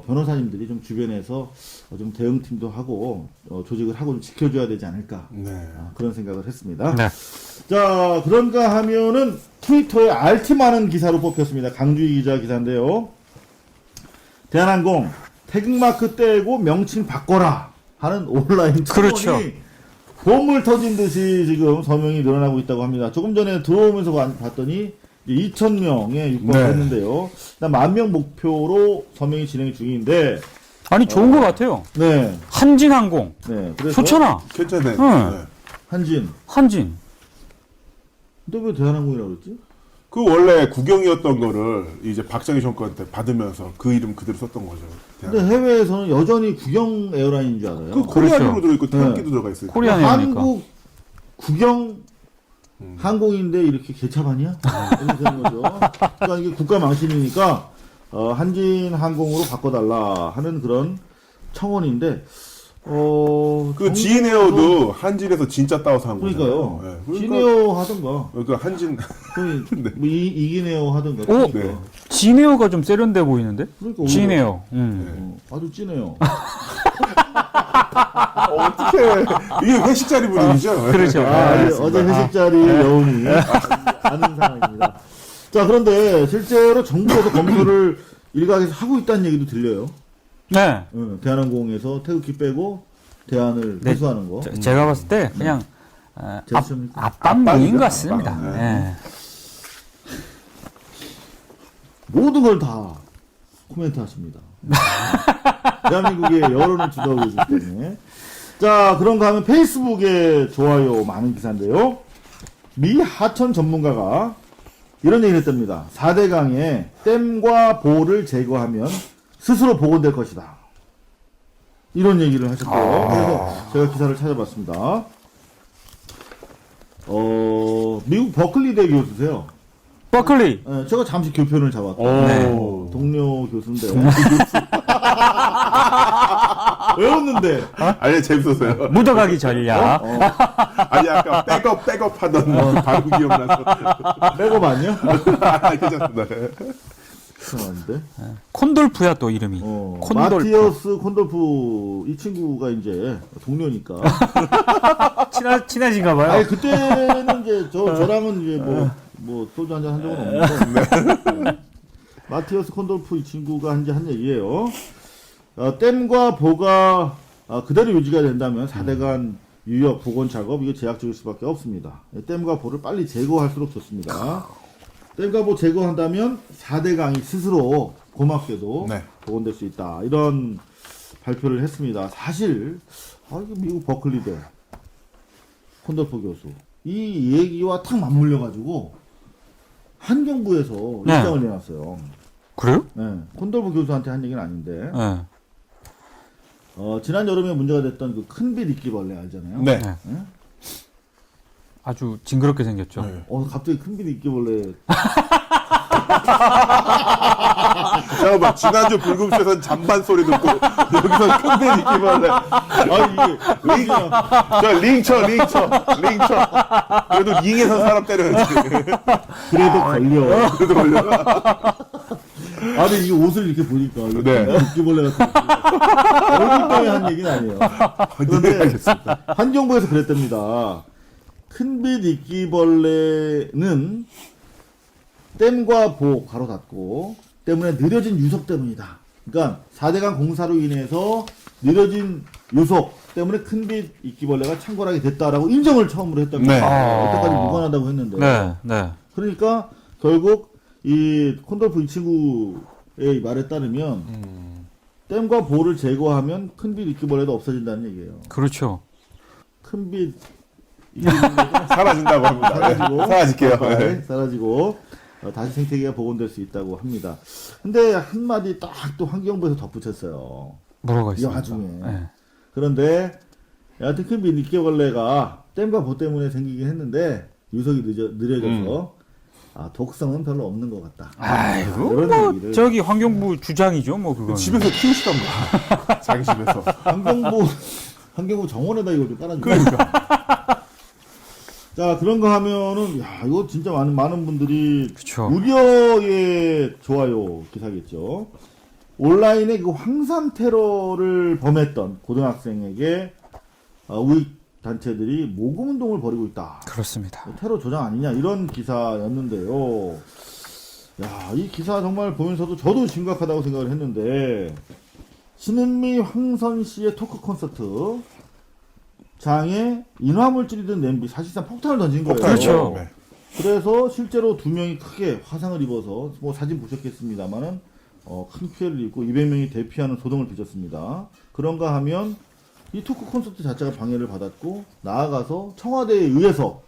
변호사님들이 좀 주변에서 좀 대응팀도 하고 조직을 하고 좀 지켜줘야 되지 않을까 그런 생각을 했습니다. 네. 자, 그런가 하면은 트위터에 알티 많은 기사로 뽑혔습니다. 강주희 기자 기사인데요. 대한항공 태극마크 떼고 명칭 바꿔라 하는 온라인 그렇죠. 청원이 보물 터진 듯이 지금 서명이 늘어나고 있다고 합니다. 조금 전에 들어오면서 봤더니 2,000명에 육박했는데요. 일단 10,000명 목표로 서명이 진행 중인데, 아니 좋은 것 같아요. 네, 한진항공 네, 그래서 좋잖아. 괜찮네. 응. 네. 한진. 한진. 근데 왜 대한항공이라고 그랬지? 그 원래 국영이었던 거를 이제 박정희 정권 때 받으면서 그 이름 그대로 썼던 거죠. 근데 해외에서는 여전히 국영 에어라인인 줄 알아요. 그 코리안으로 그렇죠. 들어있고 태극기도 네. 들어가 있어요. 코리안 에어니까. 한국 국영 항공인데 이렇게 개차반이야? 이렇게 되는 거죠. 그러니까 이게 국가 망신이니까 한진항공으로 바꿔달라 하는 그런 청원인데 그 지인에어도 한진에서 진짜 따와서 한 거잖아요. 그러니까요. 진에어 하던가. 그러니까 한진 뭐 이기네어 하던가. 오! 그러니까. 네. 진에어가 좀 세련돼 보이는데? 그러니까 진에어. 아주 진해요. 어떻게 이게 회식 자리 분위기죠? 그렇죠. 어제 회식 자리 여운이 아는 상황입니다. 자, 그런데 실제로 정부에서 검토를 일각에서 하고 있다는 얘기도 들려요. 네. 대한항공에서 태극기 빼고 대안을 네. 회수하는 거. 제가 봤을 때 그냥 제스처입니까? 압박문인 것 같습니다. 압박. 예. 모든 걸 다 코멘트 하십니다. 대한민국의 여론을 주도하고 있기 때문에. 자, 그런가 하면 페이스북에 좋아요 많은 기사인데요. 미 하천 전문가가 이런 얘기를 했답니다. 4대강에 댐과 보를 제거하면 스스로 복원될 것이다. 이런 얘기를 하셨고요. 그래서 제가 기사를 찾아봤습니다. 미국 버클리대 교수세요. 버클리. 제가 잠시 교편을 잡았고 네. 동료 교수인데 외웠는데 아니 재밌었어요. 묻어가기 전략. 아니 아까 백업 하던 바로 기억나서. 백업 아니야? 괜찮습니다. 이상한데. 콘돌프야 또 이름이. 콘돌프. 마티어스 콘돌프 이 친구가 이제 동료니까. 친하신가 봐요. 아니 그때는 이제 저랑은 이제 뭐 소주 한잔 한 적은 없는데. 마티어스 콘돌프 이 친구가 한 얘기예요. 댐과 보가 그대로 유지가 된다면 4대간 유역 복원 작업 이거 제약적일 수밖에 없습니다. 댐과 보를 빨리 제거할수록 좋습니다. 댐과 보 제거한다면 4대강이 스스로 고맙게도 네. 복원될 수 있다. 이런 발표를 했습니다. 사실 이게 미국 버클리대 콘돌프 교수 이 얘기와 탁 맞물려가지고 환경부에서 네. 입장을 내놨어요. 그래요? 네, 콘돌프 교수한테 한 얘기는 아닌데 네. 지난 여름에 문제가 됐던 그 큰빛 이끼벌레 알잖아요. 네. 아주 징그럽게 생겼죠. 네. 갑자기 큰빛 이끼벌레. 잠깐만 지난주 불금쇼에서는 잠반 소리 듣고 여기서 큰데 있기만 해. 이게 저 링쳐. 그래도 링에서 사람 때려야지. 그래도 걸려. 그래도 걸려. 근데 이게 옷을 이렇게 보니까 네. 이끼벌레 같은 얼굴 때문에 한 얘기는 아니에요. 그런데 환경부에서 그랬답니다. 큰빛 이끼벌레는 댐과 보 가로 닫고 때문에 느려진 유속 때문이다. 그러니까 4대강 공사로 인해서 느려진 유속 때문에 큰빛 이끼벌레가 창궐하게 됐다라고 인정을 처음으로 했답니다. 네. 여태까지 무관하다고 했는데. 네, 네. 그러니까 결국 이 콘돌프 이 친구의 말에 따르면 댐과 보를 제거하면 큰빛 이끼벌레도 없어진다는 얘기예요. 그렇죠. 큰빛 이끼벌레가 사라진다고 합니다. 사라지고 사라질게요. 네, 사라지고 다시 생태계가 복원될 수 있다고 합니다. 근데 한마디 딱 또 환경부에서 덧붙였어요. 뭐라고 이 있습니까? 와중에. 네. 그런데 여하튼 큰빛 이끼벌레가 댐과 보 때문에 생기긴 했는데 유속이 느려져서 독성은 별로 없는 것 같다. 아이고, 이런 뭐 얘기를. 저기 환경부 주장이죠, 뭐 그거. 집에서 키우시던가. 자기 집에서. 환경부 정원에다 이걸 좀 깔아주고. 그러니까. 자, 그런 거 하면은, 이거 진짜 많은 분들이 그쵸. 우려의 좋아요 기사겠죠. 온라인에 그 황산 테러를 범했던 고등학생에게 우익 단체들이 모금 운동을 벌이고 있다. 그렇습니다. 테러 조장 아니냐 이런 기사였는데요. 이 기사 정말 보면서도 저도 심각하다고 생각을 했는데 신은미 황선 씨의 토크 콘서트 장에 인화물질이 든 냄비 사실상 폭탄을 던진 거예요. 그렇죠. 네. 그래서 실제로 2명이 크게 화상을 입어서 뭐 사진 보셨겠습니다만은 큰 피해를 입고 200명이 대피하는 소동을 빚었습니다. 그런가 하면 이 토크 콘서트 자체가 방해를 받았고 나아가서 청와대에 의해서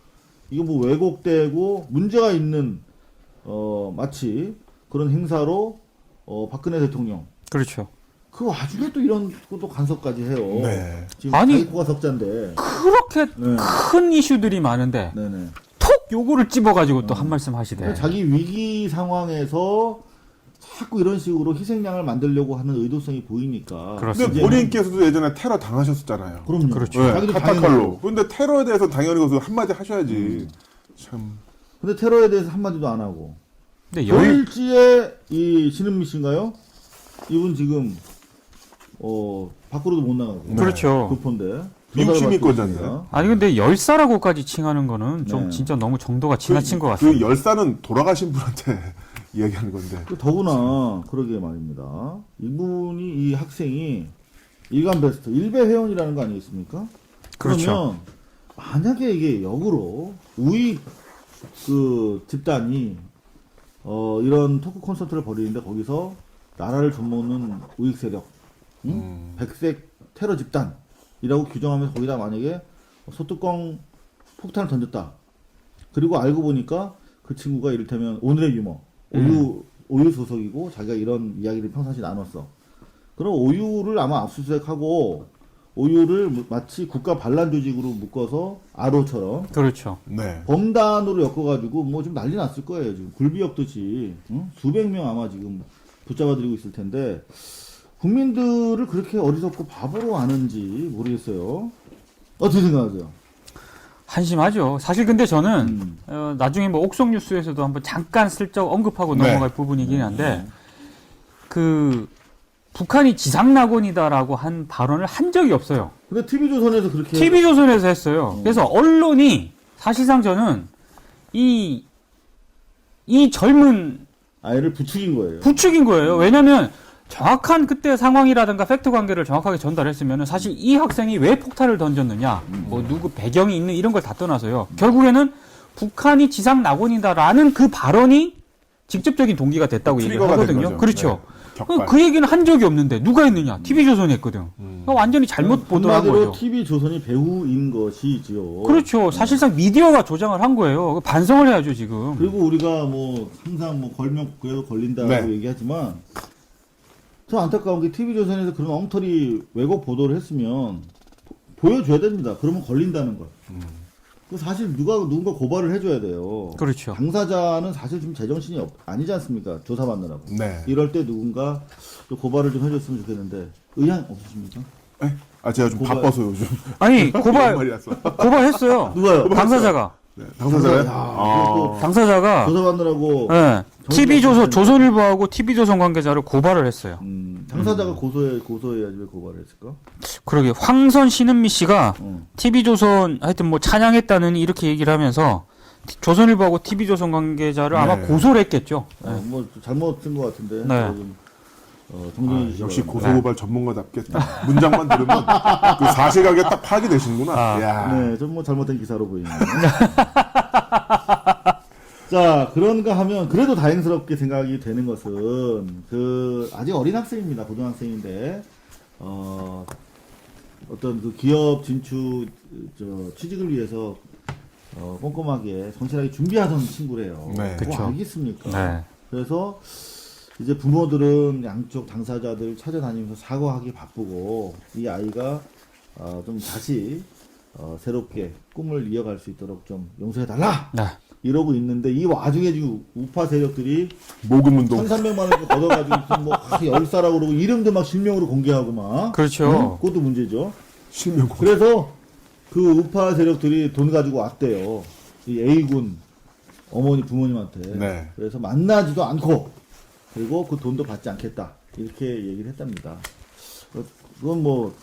이거 뭐 왜곡되고 문제가 있는 마치 그런 행사로 박근혜 대통령 그렇죠. 그 와중에 또 이런 것도 간섭까지 해요. 네. 지금 아니, 자기 코가 석자인데. 그렇게 네. 큰 이슈들이 많은데 네네. 톡 요거를 찝어가지고 또 한 말씀 하시대. 그러니까 자기 위기 상황에서 자꾸 이런 식으로 희생양을 만들려고 하는 의도성이 보이니까. 그렇습니다. 근데 본인께서도 예전에 테러 당하셨었잖아요. 그럼요. 그렇죠. 네, 자기도 카타칼로. 당했고. 근데 테러에 대해서 당연히 거기서 한마디 하셔야지. 참. 근데 테러에 대해서 한마디도 안 하고. 근데 열일지에 이 신은미 씨인가요? 이분 지금 밖으로도 못 나가고. 그렇죠. 교포인데. 미국 조사를 받고 시민권자인데. 있습니다. 아니 근데 열사라고까지 칭하는 거는 좀 네. 진짜 너무 정도가 지나친 것 같습니다. 그 열사는 돌아가신 분한테 이야기하는 건데. 그 더구나 그러게 말입니다. 이분이 이 학생이 일간 베스트 일베 회원이라는 거 아니겠습니까? 그렇죠. 그러면 만약에 이게 역으로 우익 그 집단이 이런 토크 콘서트를 벌이는데 거기서 나라를 좀먹는 우익 세력, 백색 테러 집단이라고 규정하면서 거기다 만약에 소뚜껑 폭탄을 던졌다. 그리고 알고 보니까 그 친구가 이를테면 오늘의 유머 오유 소속이고 자기가 이런 이야기를 평상시 나눴어. 그럼 오유를 아마 압수수색하고 오유를 마치 국가 반란 조직으로 묶어서 아로처럼 그렇죠. 네. 범단으로 엮어가지고 뭐 좀 난리 났을 거예요. 지금 굴비 엮듯이 수백 명 아마 지금 붙잡아들이고 있을 텐데 국민들을 그렇게 어리석고 바보로 아는지 모르겠어요. 어떻게 생각하세요? 한심하죠. 사실 근데 저는 나중에 뭐 옥성 뉴스에서도 한번 잠깐 슬쩍 언급하고 네. 넘어갈 부분이긴 한데 그 북한이 지상낙원이다라고 한 발언을 한 적이 없어요. 근데 TV조선에서 그렇게 TV조선에서 했어요. 그래서 언론이 사실상 저는 이 젊은 아이를 부추긴 거예요. 부추긴 거예요. 왜냐면 정확한 그때 상황이라든가 팩트 관계를 정확하게 전달했으면 사실 이 학생이 왜 폭탄을 던졌느냐, 뭐 누구 배경이 있는 이런 걸 다 떠나서요. 결국에는 북한이 지상 낙원이다라는 그 발언이 직접적인 동기가 됐다고 얘기를 트리거가 된 하거든요. 거죠. 그렇죠. 네. 격발. 그 얘기는 한 적이 없는데 누가 했느냐? TV조선이 했거든. 그러니까 완전히 잘못 보도한 한마디로 거죠. TV조선이 배우인 것이지요. 그렇죠. 사실상 미디어가 조장을 한 거예요. 반성을 해야죠 지금. 그리고 우리가 뭐 항상 뭐 걸면 그래도 걸린다고 네. 얘기하지만 저 안타까운 게 TV조선에서 그런 엉터리 왜곡 보도를 했으면 보여줘야 됩니다. 그러면 걸린다는 걸. 그 사실 누군가 고발을 해줘야 돼요. 그렇죠. 당사자는 사실 좀 제정신이 아니지 않습니까? 조사받느라고. 네. 이럴 때 누군가 또 고발을 좀 해줬으면 좋겠는데 의향 없으십니까? 네? 아, 제가 좀 고발. 바빠서 요즘. 아니 말이라서. 고발했어요. 누가요? 당사자가. 네, 당사자요? 야, 당사자가 조사받느라고 네. TV조선 조선일보하고 TV조선 관계자를 고발을 했어요. 당사자가 고소해야지 왜 고발을 했을까? 그러게 황선 신은미 씨가 어. TV조선 하여튼 뭐 찬양했다는 이렇게 얘기를 하면서 조선일보하고 TV조선 관계자를 아마 네. 고소를 했겠죠. 뭐 잘못 쓴 것 같은데. 네. 좀, 정리해 주시기 역시 바랍니다. 고소고발 전문가답게 문장만 들으면 그 사실관계 딱 파악이 되시는구나. 야. 네, 좀 뭐 잘못된 기사로 보이네요. 자, 그런가 하면 그래도 다행스럽게 생각이 되는 것은 그 아직 어린 학생입니다. 고등학생인데 어떤 그 기업 진출 취직을 위해서 꼼꼼하게 성실하게 준비하던 친구래요. 네. 그거 그쵸. 알겠습니까? 네. 그래서 이제 부모들은 양쪽 당사자들 찾아다니면서 사과하기 바쁘고 이 아이가 좀 다시 새롭게 꿈을 이어갈 수 있도록 좀 용서해달라 네. 이러고 있는데 이 와중에 지금 우파 세력들이 모금운동. 1,300만 원 걷어가지고 무슨 뭐 열사라고 그러고 이름도 막 실명으로 공개하고 막 그렇죠. 그것도 문제죠. 실명. 그래서 그 우파 세력들이 돈 가지고 왔대요. 이 A군 어머니 부모님한테. 네. 그래서 만나지도 않고 그리고 그 돈도 받지 않겠다 이렇게 얘기를 했답니다. 그건 뭐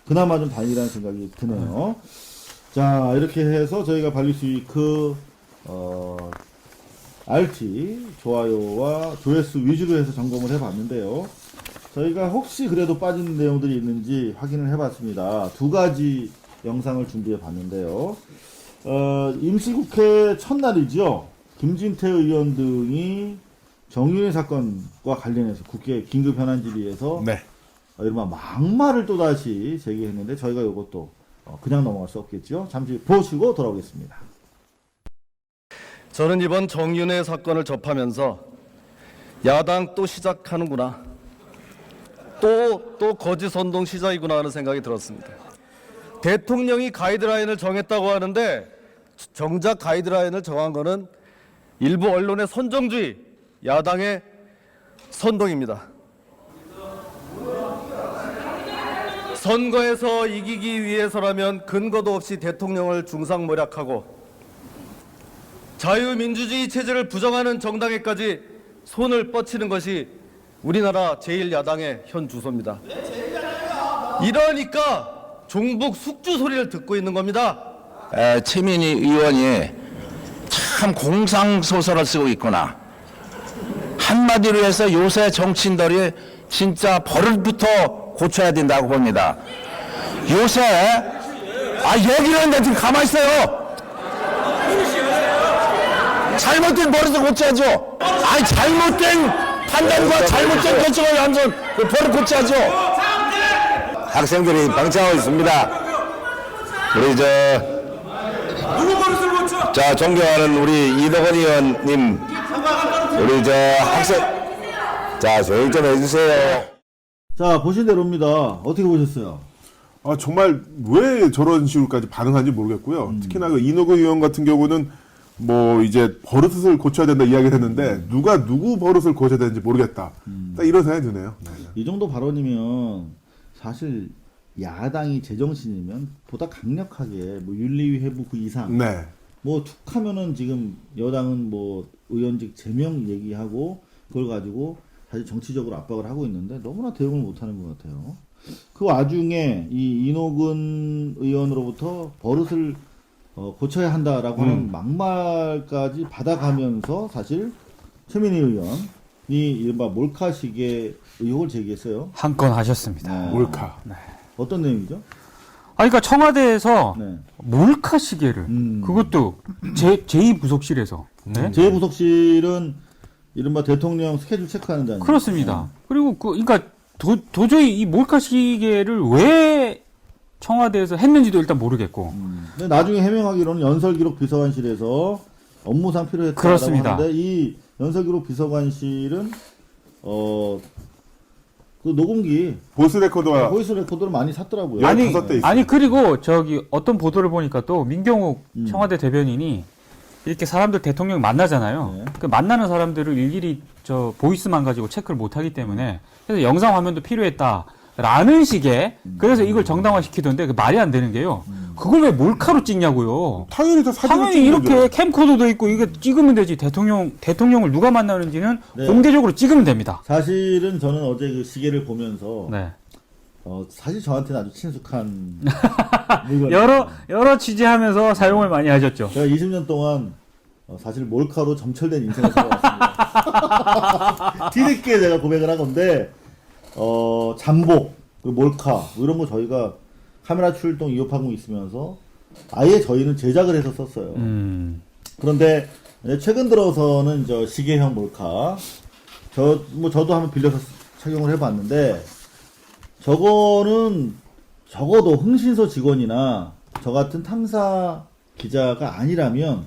그나마 좀 다행이라는 생각이 드네요. 자 이렇게 해서 저희가 발리스위크 RT 좋아요와 조회수 위주로 해서 점검을 해봤는데요. 저희가 혹시 그래도 빠진 내용들이 있는지 확인을 해봤습니다. 두 가지 영상을 준비해 봤는데요. 임시국회 첫날이죠. 김진태 의원 등이 정윤회 사건과 관련해서 국회 긴급 현안 질의에서 네. 이른바 막말을 또다시 제기했는데 저희가 이것도 그냥 넘어갈 수 없겠죠. 잠시 보시고 돌아오겠습니다. 저는 이번 정윤회 사건을 접하면서 야당 또 시작하는구나. 또 거짓 선동 시작이구나 하는 생각이 들었습니다. 대통령이 가이드라인을 정했다고 하는데 정작 가이드라인을 정한 거는 일부 언론의 선정주의, 야당의 선동입니다. 선거에서 이기기 위해서라면 근거도 없이 대통령을 중상모략하고 자유민주주의 체제를 부정하는 정당에까지 손을 뻗치는 것이 우리나라 제1야당의 현 주소입니다. 이러니까 종북 숙주 소리를 듣고 있는 겁니다. 최민희 의원이 참 공상소설을 쓰고 있구나. 한마디로 해서 요새 정치인들이 진짜 버릇부터 고쳐야 된다고 봅니다. 요새 여기는 내 지금 가만히 있어요. 잘못된 버릇을 고쳐야죠. 잘못된 판단과 잘못된 결정을 하면서 버릇 고쳐야죠. 학생들이 방치하고 있습니다. 우리 존경하는 우리 이덕원 의원님, 우리 학생, 조용 좀 해주세요. 자, 보신 대로입니다. 어떻게 보셨어요? 정말 왜 저런 식으로까지 반응하는지 모르겠고요. 특히나 그 이노건 의원 같은 경우는 뭐 이제 버릇을 고쳐야 된다 이야기를 했는데 누가 누구 버릇을 고쳐야 되는지 모르겠다. 딱 이런 생각이 드네요. 이 정도 발언이면 사실 야당이 제정신이면 보다 강력하게 뭐 윤리위 회부 그 이상 네. 뭐 툭하면은 지금 여당은 뭐 의원직 제명 얘기하고 그걸 가지고 사실 정치적으로 압박을 하고 있는데 너무나 대응을 못하는 것 같아요. 그 와중에 이 이노근 의원으로부터 버릇을 고쳐야 한다라고 하는 막말까지 받아가면서 사실 최민희 의원이 이른바 몰카식의 의혹을 제기했어요. 한 건 하셨습니다. 네. 몰카. 어떤 내용이죠? 그러니까 청와대에서 네. 몰카 시계를 그것도 제2부속실에서 네? 제2부속실은 이른바 대통령 스케줄 체크하는 데 그렇습니다. 그리고 그러니까 도저히 이 몰카 시계를 왜 청와대에서 했는지도 일단 모르겠고. 근데 나중에 해명하기로는 연설기록 비서관실에서 업무상 필요했다고 그렇습니다. 하는데 이 연설기록 비서관실은 그 녹음기 보이스 레코더가 보이스 레코더를 많이 샀더라고요. 열 다섯 대 있어요. 아니 그리고 어떤 보도를 보니까 또 민경욱 청와대 대변인이 이렇게 사람들 대통령 만나잖아요. 네. 그 만나는 사람들을 일일이 보이스만 가지고 체크를 못 하기 때문에 그래서 영상 화면도 필요했다라는 식의 그래서 이걸 정당화 시키던데 그 말이 안 되는 게요. 그걸 왜 몰카로 찍냐고요. 당연히 다 사진을 당연히 찍는 이렇게 거죠. 캠코더도 있고 이게 찍으면 되지. 대통령을 누가 만나는지는 네. 공개적으로 찍으면 됩니다. 사실은 저는 어제 그 시계를 보면서 네. 사실 저한테는 아주 친숙한 물건. 여러 취재하면서 사용을 많이 하셨죠. 제가 20년 동안 사실 몰카로 점철된 인생을 살아왔습니다. 뒤늦게 제가 고백을 한 건데 잠복, 그리고 몰카 뭐 이런 거 저희가 카메라 출동 2580 있으면서 아예 저희는 제작을 해서 썼어요. 그런데 최근 들어서는 저 시계형 몰카 저도 한번 빌려서 착용을 해봤는데 저거는 적어도 흥신소 직원이나 저 같은 탐사 기자가 아니라면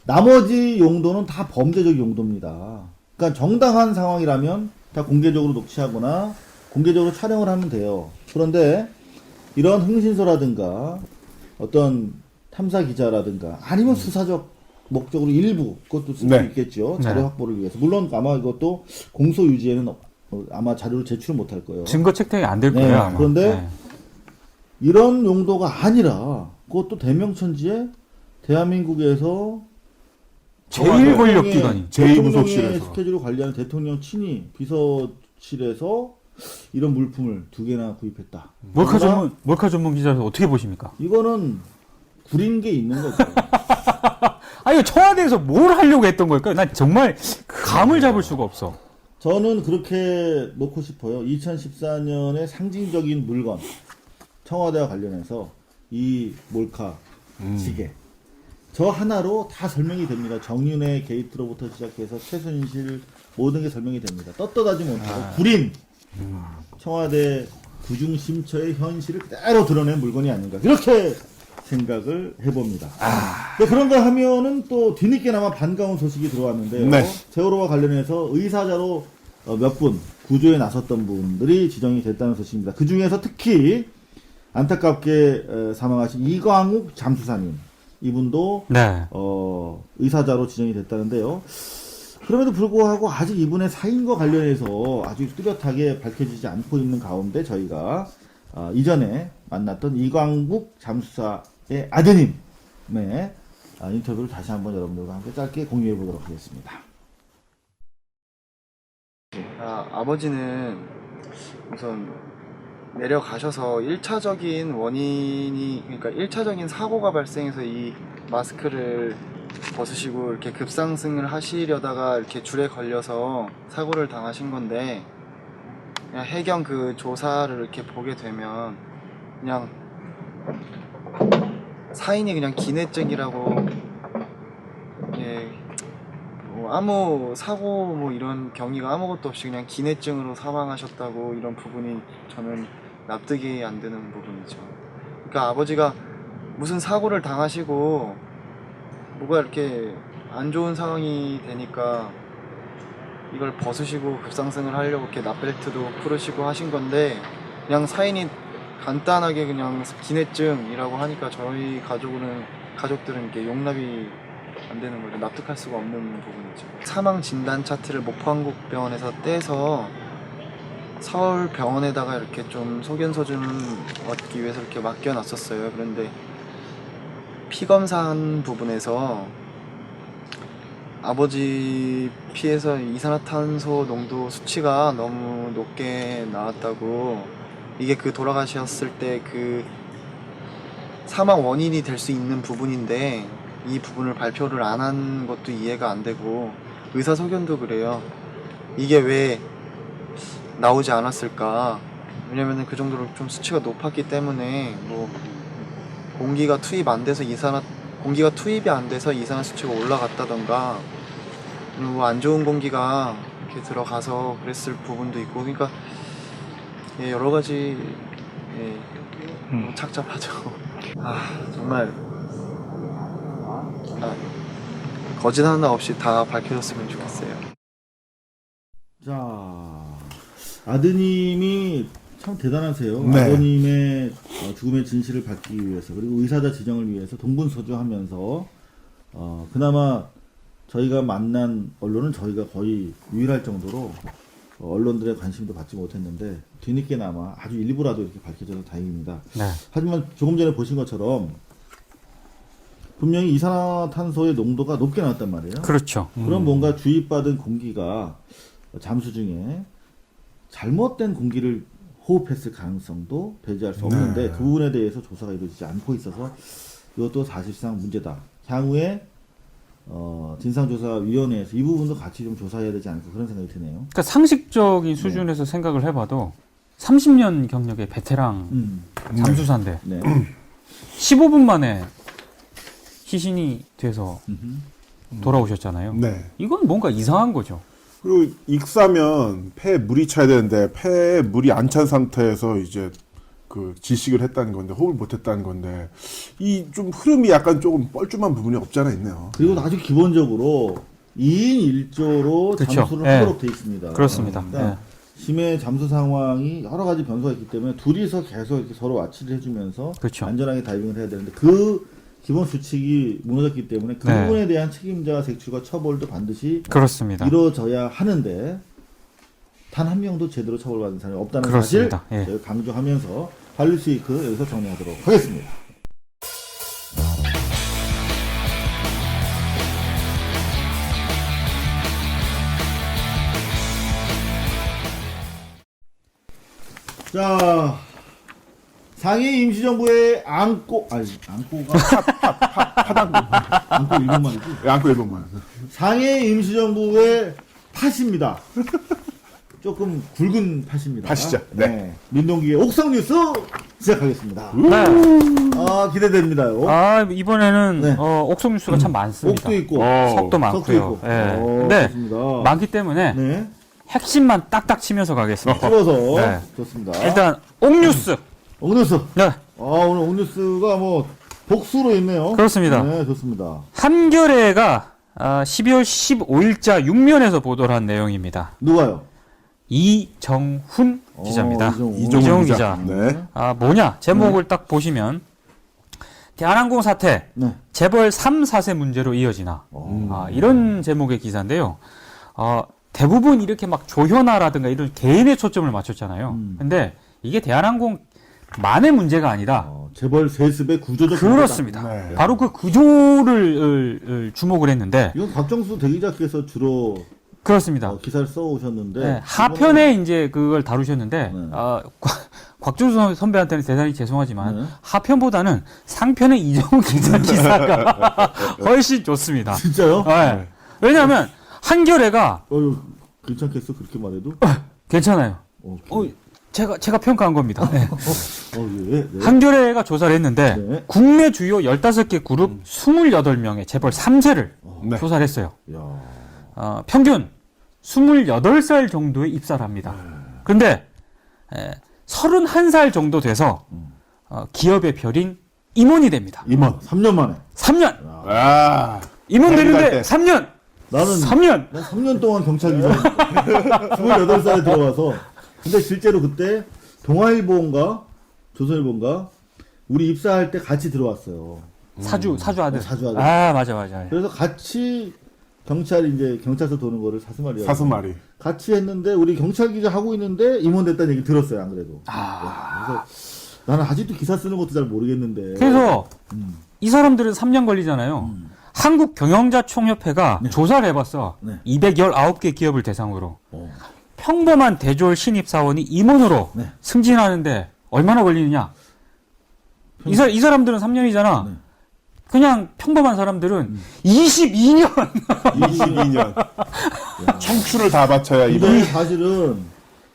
나머지 용도는 다 범죄적 용도입니다. 그러니까 정당한 상황이라면 다 공개적으로 녹취하거나 공개적으로 촬영을 하면 돼요. 그런데 이런 흥신소라든가 어떤 탐사 기자라든가 아니면 수사적 목적으로 일부 그것도 쓸 수 네. 있겠죠. 자료 확보를 위해서. 물론 아마 이것도 공소 유지에는 아마 자료를 제출 못할 거예요. 증거 채택이 안 될 네, 거예요. 아마. 그런데 네. 이런 용도가 아니라 그것도 대명천지에 대한민국에서 제일 권력 기관이 대통령의 제2부속실에서. 스케줄을 관리하는 대통령 친위 비서실에서 이런 물품을 2개나 구입했다. 몰카 전문 기자로서 어떻게 보십니까? 이거는 구린 게 있는 거죠. 아니 청와대에서 뭘 하려고 했던 걸까요? 난 정말 감을 잡을 수가 없어. 저는 그렇게 놓고 싶어요. 2014년의 상징적인 물건 청와대와 관련해서 이 몰카 시계 저 하나로 다 설명이 됩니다. 정윤회 게이트로부터 시작해서 최순실 모든 게 설명이 됩니다. 떳떳하지 못하고 구린 청와대 구중심처의 현실을 그대로 드러낸 물건이 아닌가 그렇게 생각을 해봅니다. 근데 그런가 하면은 또 뒤늦게나마 반가운 소식이 들어왔는데요. 네. 세월호와 관련해서 의사자로 몇 분 구조에 나섰던 분들이 지정이 됐다는 소식입니다. 그 중에서 특히 안타깝게 사망하신 이광욱 잠수사님, 이분도 네. 의사자로 지정이 됐다는데요. 그럼에도 불구하고 아직 이분의 사인과 관련해서 아주 뚜렷하게 밝혀지지 않고 있는 가운데 저희가 이전에 만났던 이광국 잠수사의 아드님의 인터뷰를 다시 한번 여러분들과 함께 짧게 공유해 보도록 하겠습니다. 아버지는 우선 내려가셔서 1차적인 원인이, 그러니까 1차적인 사고가 발생해서 이 마스크를 벗으시고 이렇게 급상승을 하시려다가 이렇게 줄에 걸려서 사고를 당하신 건데, 그냥 해경 그 조사를 이렇게 보게 되면 그냥 사인이 그냥 기내증이라고, 뭐 아무 사고 뭐 이런 경위가 아무것도 없이 그냥 기내증으로 사망하셨다고, 이런 부분이 저는 납득이 안 되는 부분이죠. 그러니까 아버지가 무슨 사고를 당하시고 뭐가 이렇게 안 좋은 상황이 되니까 이걸 벗으시고 급상승을 하려고 이렇게 납벨트도 풀으시고 하신 건데, 그냥 사인이 간단하게 그냥 기내증이라고 하니까 저희 가족들은 이게 용납이 안 되는 거죠. 납득할 수가 없는 부분이죠. 사망 진단 차트를 목포한국병원에서 떼서 서울 병원에다가 이렇게 좀 소견서 좀 얻기 위해서 이렇게 맡겨놨었어요. 그런데 피 검사한 부분에서 아버지 피에서 이산화탄소 농도 수치가 너무 높게 나왔다고, 이게 그 돌아가셨을 때 그 사망 원인이 될 수 있는 부분인데 이 부분을 발표를 안 한 것도 이해가 안 되고, 의사 소견도 그래요. 이게 왜 나오지 않았을까? 왜냐면은 그 정도로 좀 수치가 높았기 때문에, 뭐 공기가 투입이 안 돼서 이산화 수치가 올라갔다던가, 뭐 안 좋은 공기가 이렇게 들어가서 그랬을 부분도 있고, 그러니까 여러 가지 착잡하죠. 정말 거짓 하나 없이 다 밝혀졌으면 좋겠어요. 자, 아드님이 참 대단하세요. 네. 아버님의 죽음의 진실을 밝히기 위해서, 그리고 의사자 지정을 위해서 동분서주하면서 그나마 저희가 만난 언론은 저희가 거의 유일할 정도로 언론들의 관심도 받지 못했는데 뒤늦게나마 아주 일부라도 이렇게 밝혀져서 다행입니다. 네. 하지만 조금 전에 보신 것처럼 분명히 이산화탄소의 농도가 높게 나왔단 말이에요. 그렇죠. 그럼 뭔가 주입받은 공기가 잠수 중에 잘못된 공기를 호흡했을 가능성도 배제할 수 없는데, 그 부분에 대해서 조사가 이루어지지 않고 있어서 이것도 사실상 문제다. 향후에 진상조사위원회에서 이 부분도 같이 좀 조사해야 되지 않을까, 그런 생각이 드네요. 그러니까 상식적인 수준에서 생각을 해봐도 30년 경력의 베테랑 잠수사인데 네. 15분 만에 희신이 돼서 돌아오셨잖아요. 네. 이건 뭔가 이상한 거죠. 그리고 익사면 폐에 물이 차야 되는데 폐에 물이 안 찬 상태에서 이제 그 질식을 했다는 건데, 호흡을 못 했다는 건데, 이 좀 흐름이 약간 조금 뻘쭘한 부분이 없지 않아 있네요. 그리고 아주 기본적으로 2인 1조로 그쵸. 잠수를 예. 하도록 돼 있습니다. 그렇습니다. 그러니까 심해 잠수 상황이 여러 가지 변수가 있기 때문에 둘이서 계속 이렇게 서로 와치를 해주면서 그렇죠. 안전하게 다이빙을 해야 되는데, 그 기본 수칙이 무너졌기 때문에 그 네. 부분에 대한 책임자 색출과 처벌도 반드시 그렇습니다. 이루어져야 하는데, 단 한 명도 제대로 처벌받은 사람이 없다는 그렇습니다. 사실 예. 저희가 강조하면서 발리스위크 여기서 정리하도록 하겠습니다. 자, 상해 임시정부의 안고가 안고 일본말이지. 안고 일본만. 상해 임시정부의 팥입니다. 조금 굵은 팥입니다. 팥이죠. 네. 민동기의 옥성 뉴스 시작하겠습니다. 네. 기대됩니다요. 이번에는 네. 옥석 뉴스가 참 많습니다. 옥도 있고, 석도 많고요. 있고. 예. 네. 좋습니다. 많기 때문에 네. 핵심만 딱딱 치면서 가겠습니다. 찍어서 네. 좋습니다. 일단 옥뉴스. 옥뉴스. 네. 오늘 옥뉴스가 뭐 복수로 있네요. 그렇습니다. 네, 좋습니다. 한겨레가 12월 15일자 6면에서 보도를 한 내용입니다. 누가요? 이정훈 기자입니다. 이정훈 기자. 네. 뭐냐? 제목을 딱 보시면 대한항공 사태 네. 재벌 3, 4세 문제로 이어지나. 이런 제목의 기사인데요. 대부분 이렇게 막 조현아라든가 이런 개인의 초점을 맞췄잖아요. 근데 이게 대한항공만의 문제가 아니라 재벌 세습의 구조적 그렇습니다. 네. 바로 그 구조를 주목을 했는데 이건 박정수 대기자께서 주로 그렇습니다. 기사를 써오셨는데 네, 하편에 이제 그걸 다루셨는데 네. 곽준수 선배한테는 대단히 죄송하지만 네. 하편보다는 상편의 이정훈 기사가 훨씬 좋습니다. 진짜요? 네. 왜냐하면 한겨레가 괜찮겠어 그렇게 말해도? 괜찮아요. 오케이. 제가 평가한 겁니다. 네. 예. 네. 한겨레가 조사를 했는데 네. 국내 주요 15개 그룹 28명의 재벌 3세를 네. 조사를 했어요. 야. 평균 28살 정도에 입사를 합니다. 그런데 31살 정도 돼서 기업의 별인 임원이 됩니다. 임원 3년 만에. 3년! 아, 임원 갈 되는데 때. 3년! 나는 3년! 난 3년 동안 경찰 기사였는데 28살에 들어와서 근데 실제로 그때 동아일보인가 조선일보인가 우리 입사할 때 같이 들어왔어요. 사주 아들. 사주 아들. 맞아. 그래서 같이 경찰이 이제 경찰서 도는 거를 사스마리 사슴말이. 같이 했는데 우리 경찰 기자 하고 있는데 임원됐다는 얘기 들었어요. 안 그래도. 그래서 나는 아직도 기사 쓰는 것도 잘 모르겠는데. 그래서 이 사람들은 3년 걸리잖아요. 한국경영자총협회가 조사를 해봤어. 네. 219개 기업을 대상으로. 어. 평범한 대졸 신입사원이 임원으로 네. 승진하는데 얼마나 걸리느냐? 이 사람들은 3년이잖아. 네. 그냥 평범한 사람들은 22년. 22년. 청춘을 다 바쳐야 근데 이번. 사실은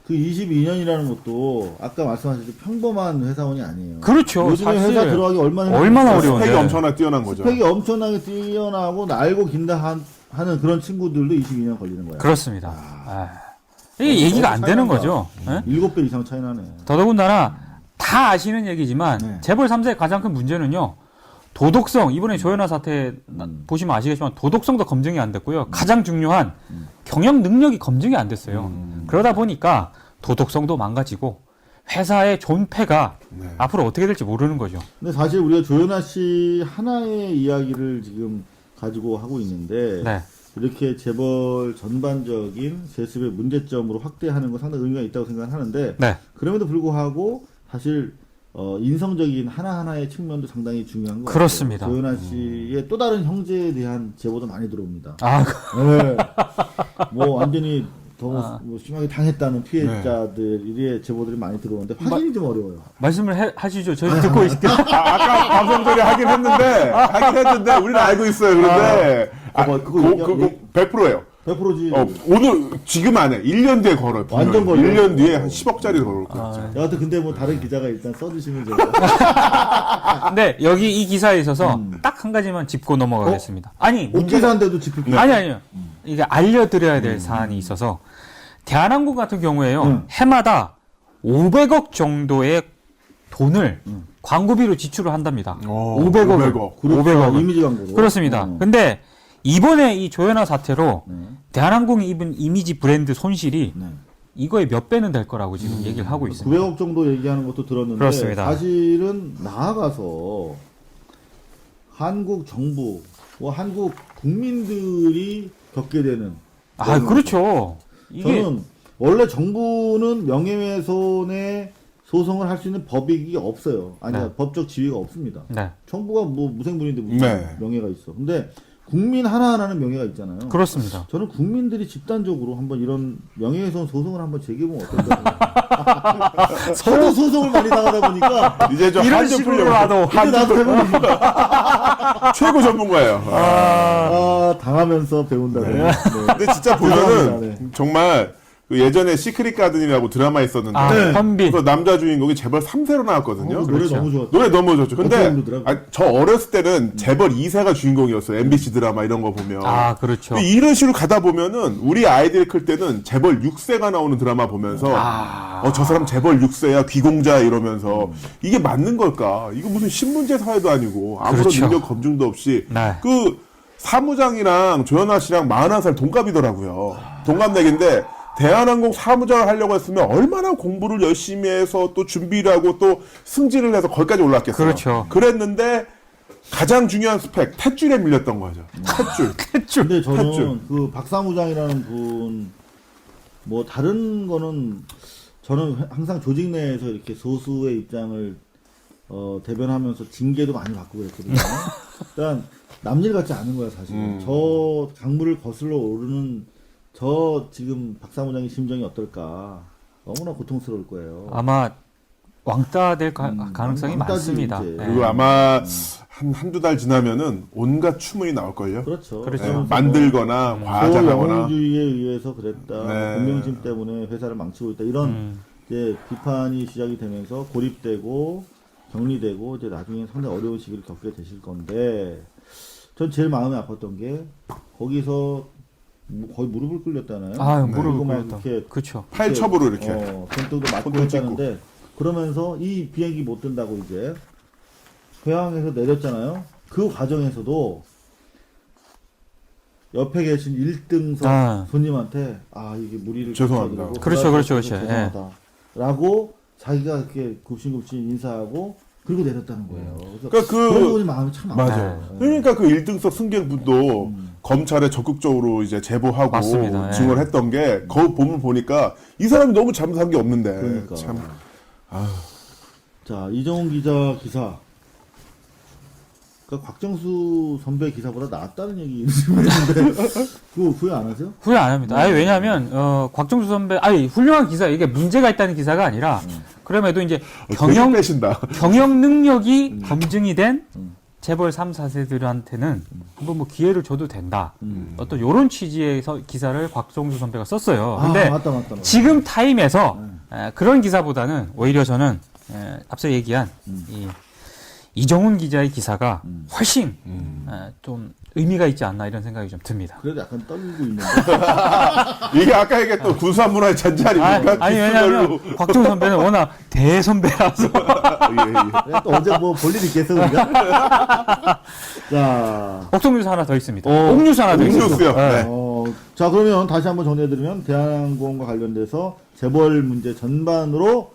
그 22년이라는 것도 아까 말씀하셨듯이 평범한 회사원이 아니에요. 그렇죠. 요즘에 사실 회사 들어가기 얼마나 어려운데. 스펙이 엄청나게 뛰어난 거죠. 스펙이 엄청나게 뛰어나고 날고 긴다 하는 그런 친구들도 22년 걸리는 거야. 그렇습니다. 이게 얘기가 안 되는 거죠. 예? 7배 이상 차이 나네. 더더군다나 다 아시는 얘기지만 네. 재벌 3세의 가장 큰 문제는요. 도덕성, 이번에 조현아 사태 보시면 아시겠지만 도덕성도 검증이 안 됐고요. 가장 중요한 경영 능력이 검증이 안 됐어요. 그러다 보니까 도덕성도 망가지고 회사의 존폐가 앞으로 어떻게 될지 모르는 거죠. 근데 사실 우리가 조현아 씨 하나의 이야기를 지금 가지고 하고 있는데 네. 이렇게 재벌 전반적인 세습의 문제점으로 확대하는 건 상당히 의미가 있다고 생각하는데 네. 그럼에도 불구하고 사실 인성적인 하나하나의 측면도 상당히 중요한 것 그렇습니다. 같아요. 조현아 씨의 또 다른 형제에 대한 제보도 많이 들어옵니다. 그 네. 뭐 완전히 더 뭐 심하게 당했다는 피해자들의 제보들이 많이 들어오는데 확인이 좀 어려워요. 말씀을 하시죠. 저희 듣고 있을게요. 아까 방송 전에 하긴 했는데 우리는 알고 있어요. 그런데 그거 100%예요. 100%지. 오늘 지금 안 해. 1년 뒤에 걸어요. 완전 걸려요. 1년 뒤에 한 10억짜리 걸을 거예요. 여하튼 근데 뭐 다른 기자가 일단 써주시면 제가 근데 여기 이 기사에 있어서 딱 한 가지만 짚고 넘어가겠습니다. 아니, 기사인데도 짚을 게 아니요. 이게 알려드려야 될 사안이 있어서 대한항공 같은 경우에요. 해마다 500억 정도의 돈을 광고비로 지출을 한답니다. 500억. 500억. 이미지 광고로. 그렇습니다. 근데 이번에 이 조현아 사태로 대한항공이 입은 이미지 브랜드 손실이 이거의 몇 배는 될 거라고 지금 얘기를 하고 있습니다. 900억 정도 얘기하는 것도 들었는데 그렇습니다. 사실은 나아가서 한국 정부와 한국 국민들이 겪게 되는 그렇죠. 이게 저는 원래 정부는 명예훼손에 소송을 할 수 있는 법이 없어요. 법적 지위가 없습니다. 네. 정부가 뭐 무생분인데 무슨 명예가 있어. 근데 국민 하나하나는 명예가 있잖아요. 그렇습니다. 저는 국민들이 집단적으로 한번 이런 명예훼손 소송을 한번 제기해보면 어떨까. 서로 소송을 많이 당하다 보니까 이제 좀 이런 한점 식으로 풀려고. 나도 이제 나도 해보고 최고 전문가예요. 당하면서 배운다는. 네. 근데 진짜 보면은 정말 그 예전에 시크릿 가든이라고 드라마 있었는데 현빈. 그래서 남자 주인공이 재벌 3세로 나왔거든요. 노래 너무 좋았어. 노래 너무 좋았죠. 근데 힘들더라고요. 저 어렸을 때는 재벌 2세가 주인공이었어요. MBC 드라마 이런 거 보면. 그렇죠. 근데 이런 식으로 가다 보면은 우리 아이들이 클 때는 재벌 6세가 나오는 드라마 보면서 저 사람 재벌 6세야 귀공자 이러면서 이게 맞는 걸까? 이거 무슨 신문제 사회도 아니고 아무런 그렇죠. 능력 검증도 없이 네. 그 사무장이랑 조현아 씨랑 41살 동갑이더라고요. 동갑내기인데 대한항공 사무장을 하려고 했으면 얼마나 공부를 열심히 해서 또 준비를 하고 또 승진을 해서 거기까지 올랐겠어요. 그렇죠. 그랬는데 가장 중요한 스펙 탯줄에 밀렸던 거죠. 탯줄. 근데 저는 탯줄. 그 박사무장이라는 분, 뭐 다른 거는 저는 항상 조직 내에서 이렇게 소수의 입장을 대변하면서 징계도 많이 받고 그랬거든요. 일단 남일 같지 않은 거야 사실. 저 강물을 거슬러 오르는 저 지금 박사무장의 심정이 어떨까. 너무나 고통스러울 거예요. 아마 왕따 될 가능성이 왕따지, 많습니다. 이제. 네. 그리고 아마 한두 달 지나면은 온갖 추문이 나올걸요. 그렇죠. 그렇죠. 만들거나 과장하거나. 영웅주의에 의해서 그랬다. 네. 공명심 때문에 회사를 망치고 있다. 이런 이제 비판이 시작이 되면서 고립되고 격리되고 이제 나중에 상당히 어려운 시기를 겪게 되실 건데, 전 제일 마음이 아팠던 게 거기서 거의 무릎을 꿇렸다나요? 아, 무릎을 그리고 막 꿇렸다. 이렇게 그렇죠. 팔첩으로 이렇게. 손등도 맞고 손등 했다는데, 그러면서 이 비행기 못 뜬다고 이제 고향에서 내렸잖아요. 그 과정에서도 옆에 계신 1등석 손님한테 이게 무리를 죄송합니다. 끼쳐드리고 그렇죠, 그렇죠, 그렇죠. 죄송하다. 라고 자기가 이렇게 굽신굽신 인사하고 그리고 내렸다는 거예요. 그래서 그런 부분이 마음이 참 맞아요. 아파요. 그러니까 그 1등석 승객분도 검찰에 적극적으로 이제 제보하고 맞습니다. 증언을 했던 게 그 보면 보니까 이 사람이 너무 잘못한 게 없는데 그러니까. 참. 자, 이정훈 기자 기사. 그러니까 곽정수 선배 기사보다 낫다는 얘기 있는데 그거 후회 안 하세요? 후회 안 합니다. 아니, 왜냐하면 곽정수 선배, 훌륭한 기사, 이게 문제가 있다는 기사가 아니라 그럼에도 이제 경영 빼신다. 경영 능력이 검증이 된 재벌 3, 4세들한테는 한번 뭐 기회를 줘도 된다. 어떤 요런 취지에서 기사를 곽정수 선배가 썼어요. 근데 맞다. 지금 타임에서 그런 기사보다는 오히려 저는 앞서 얘기한 이정훈 기자의 기사가 훨씬 좀 의미가 있지 않나 이런 생각이 좀 듭니다. 그래도 약간 떨리고 있는데. 이게 아까 얘기했던 군수한 문화의 잔재 아닙니까? 아니 왜냐하면 곽정수 선배는 워낙 대선배라서. 예. 또 어제 뭐 볼 일 있겠어 우리가. 자, 옥송뉴스 하나 더 있습니다. 옥뉴스 하나 더 있습니다. 옥뉴스요. 네. 자, 그러면 다시 한번 정리해드리면 대한항공과 관련돼서 재벌 문제 전반으로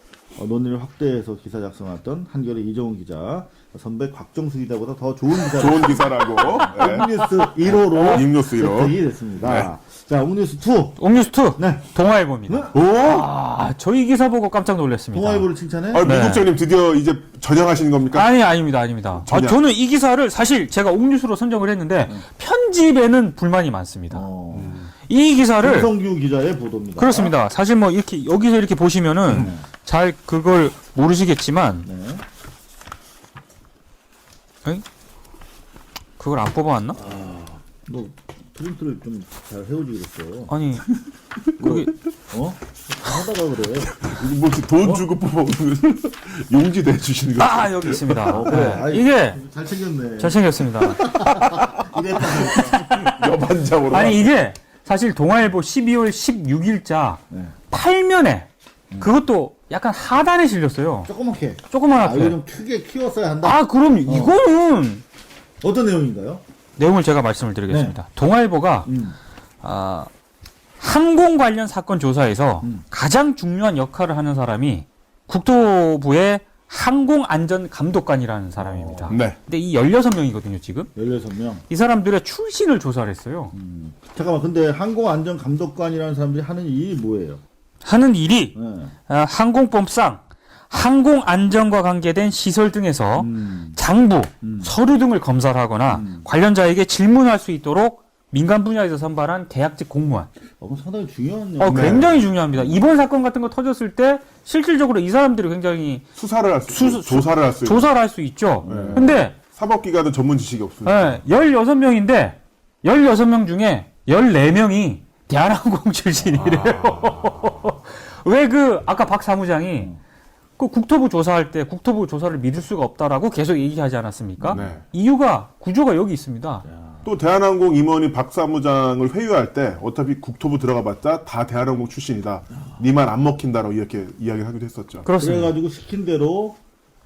논의를 확대해서 기사 작성했던 한겨레 이정훈 기자, 선배 곽정수 기자보다 더 좋은 기사. 좋은 기사라고. 옥뉴스 1호로 옥뉴스 1호. 선택이 됐습니다. 네. 자, 옥뉴스 2. 옥뉴스 2. 네. 동아일보입니다. 오! 저희 기사 보고 깜짝 놀랐습니다. 동아일보를 칭찬해? 미 국장님 드디어 이제 전향하시는 겁니까? 아닙니다. 저는 이 기사를 사실 제가 옥뉴스로 선정을 했는데 편집에는 불만이 많습니다. 이 기사를 김성규 기자의 보도입니다. 그렇습니다. 사실 뭐 이렇게 여기서 이렇게 보시면은 잘 그걸 모르시겠지만 그걸 안 뽑아왔나? 너 프린트를 좀 잘 해오지 그랬어. 아니 그게 하다가 그래. 뭐 이렇게 돈 주고 뽑아 용지 내주시는 거. 여기 있습니다. 그래. 이게 잘 챙겼네. 잘 챙겼습니다. 여반장으로. 아니 이게 사실 동아일보 12월 16일자 8면에 그것도 약간 하단에 실렸어요. 조그맣게. 조그맣게. 이거 좀 크게 키웠어야 한다. 그럼 이거는 어떤 내용인가요? 내용을 제가 말씀을 드리겠습니다. 동아일보가 항공 관련 사건 조사에서 가장 중요한 역할을 하는 사람이 국토부의 항공안전감독관이라는 사람입니다. 네. 근데 이 16명이거든요, 지금. 16명. 이 사람들의 출신을 조사를 했어요. 잠깐만, 근데 항공안전감독관이라는 사람들이 하는 일이 뭐예요? 하는 일이 항공법상 항공안전과 관계된 시설 등에서 장부, 서류 등을 검사를 하거나 관련자에게 질문할 수 있도록 민간 분야에서 선발한 계약직 공무원. 그럼 상당히 중요한 굉장히 중요합니다. 이번 사건 같은 거 터졌을 때 실질적으로 이 사람들이 굉장히 조사를 할 수 있죠. 근데 사법기관은 전문 지식이 없습니다. 16명인데 16명 중에 14명이 대한항공 출신이래요. 왜 아까 박 사무장이 그 국토부 조사할 때 국토부 조사를 믿을 수가 없다라고 계속 얘기하지 않았습니까? 네. 이유가 구조가 여기 있습니다. 또 대한항공 임원이 박 사무장을 회유할 때 어차피 국토부 들어가봤자 다 대한항공 출신이다. 네 말 안 먹힌다라고 이렇게 이야기를 하기도 했었죠. 그렇습니다. 그래가지고 시킨 대로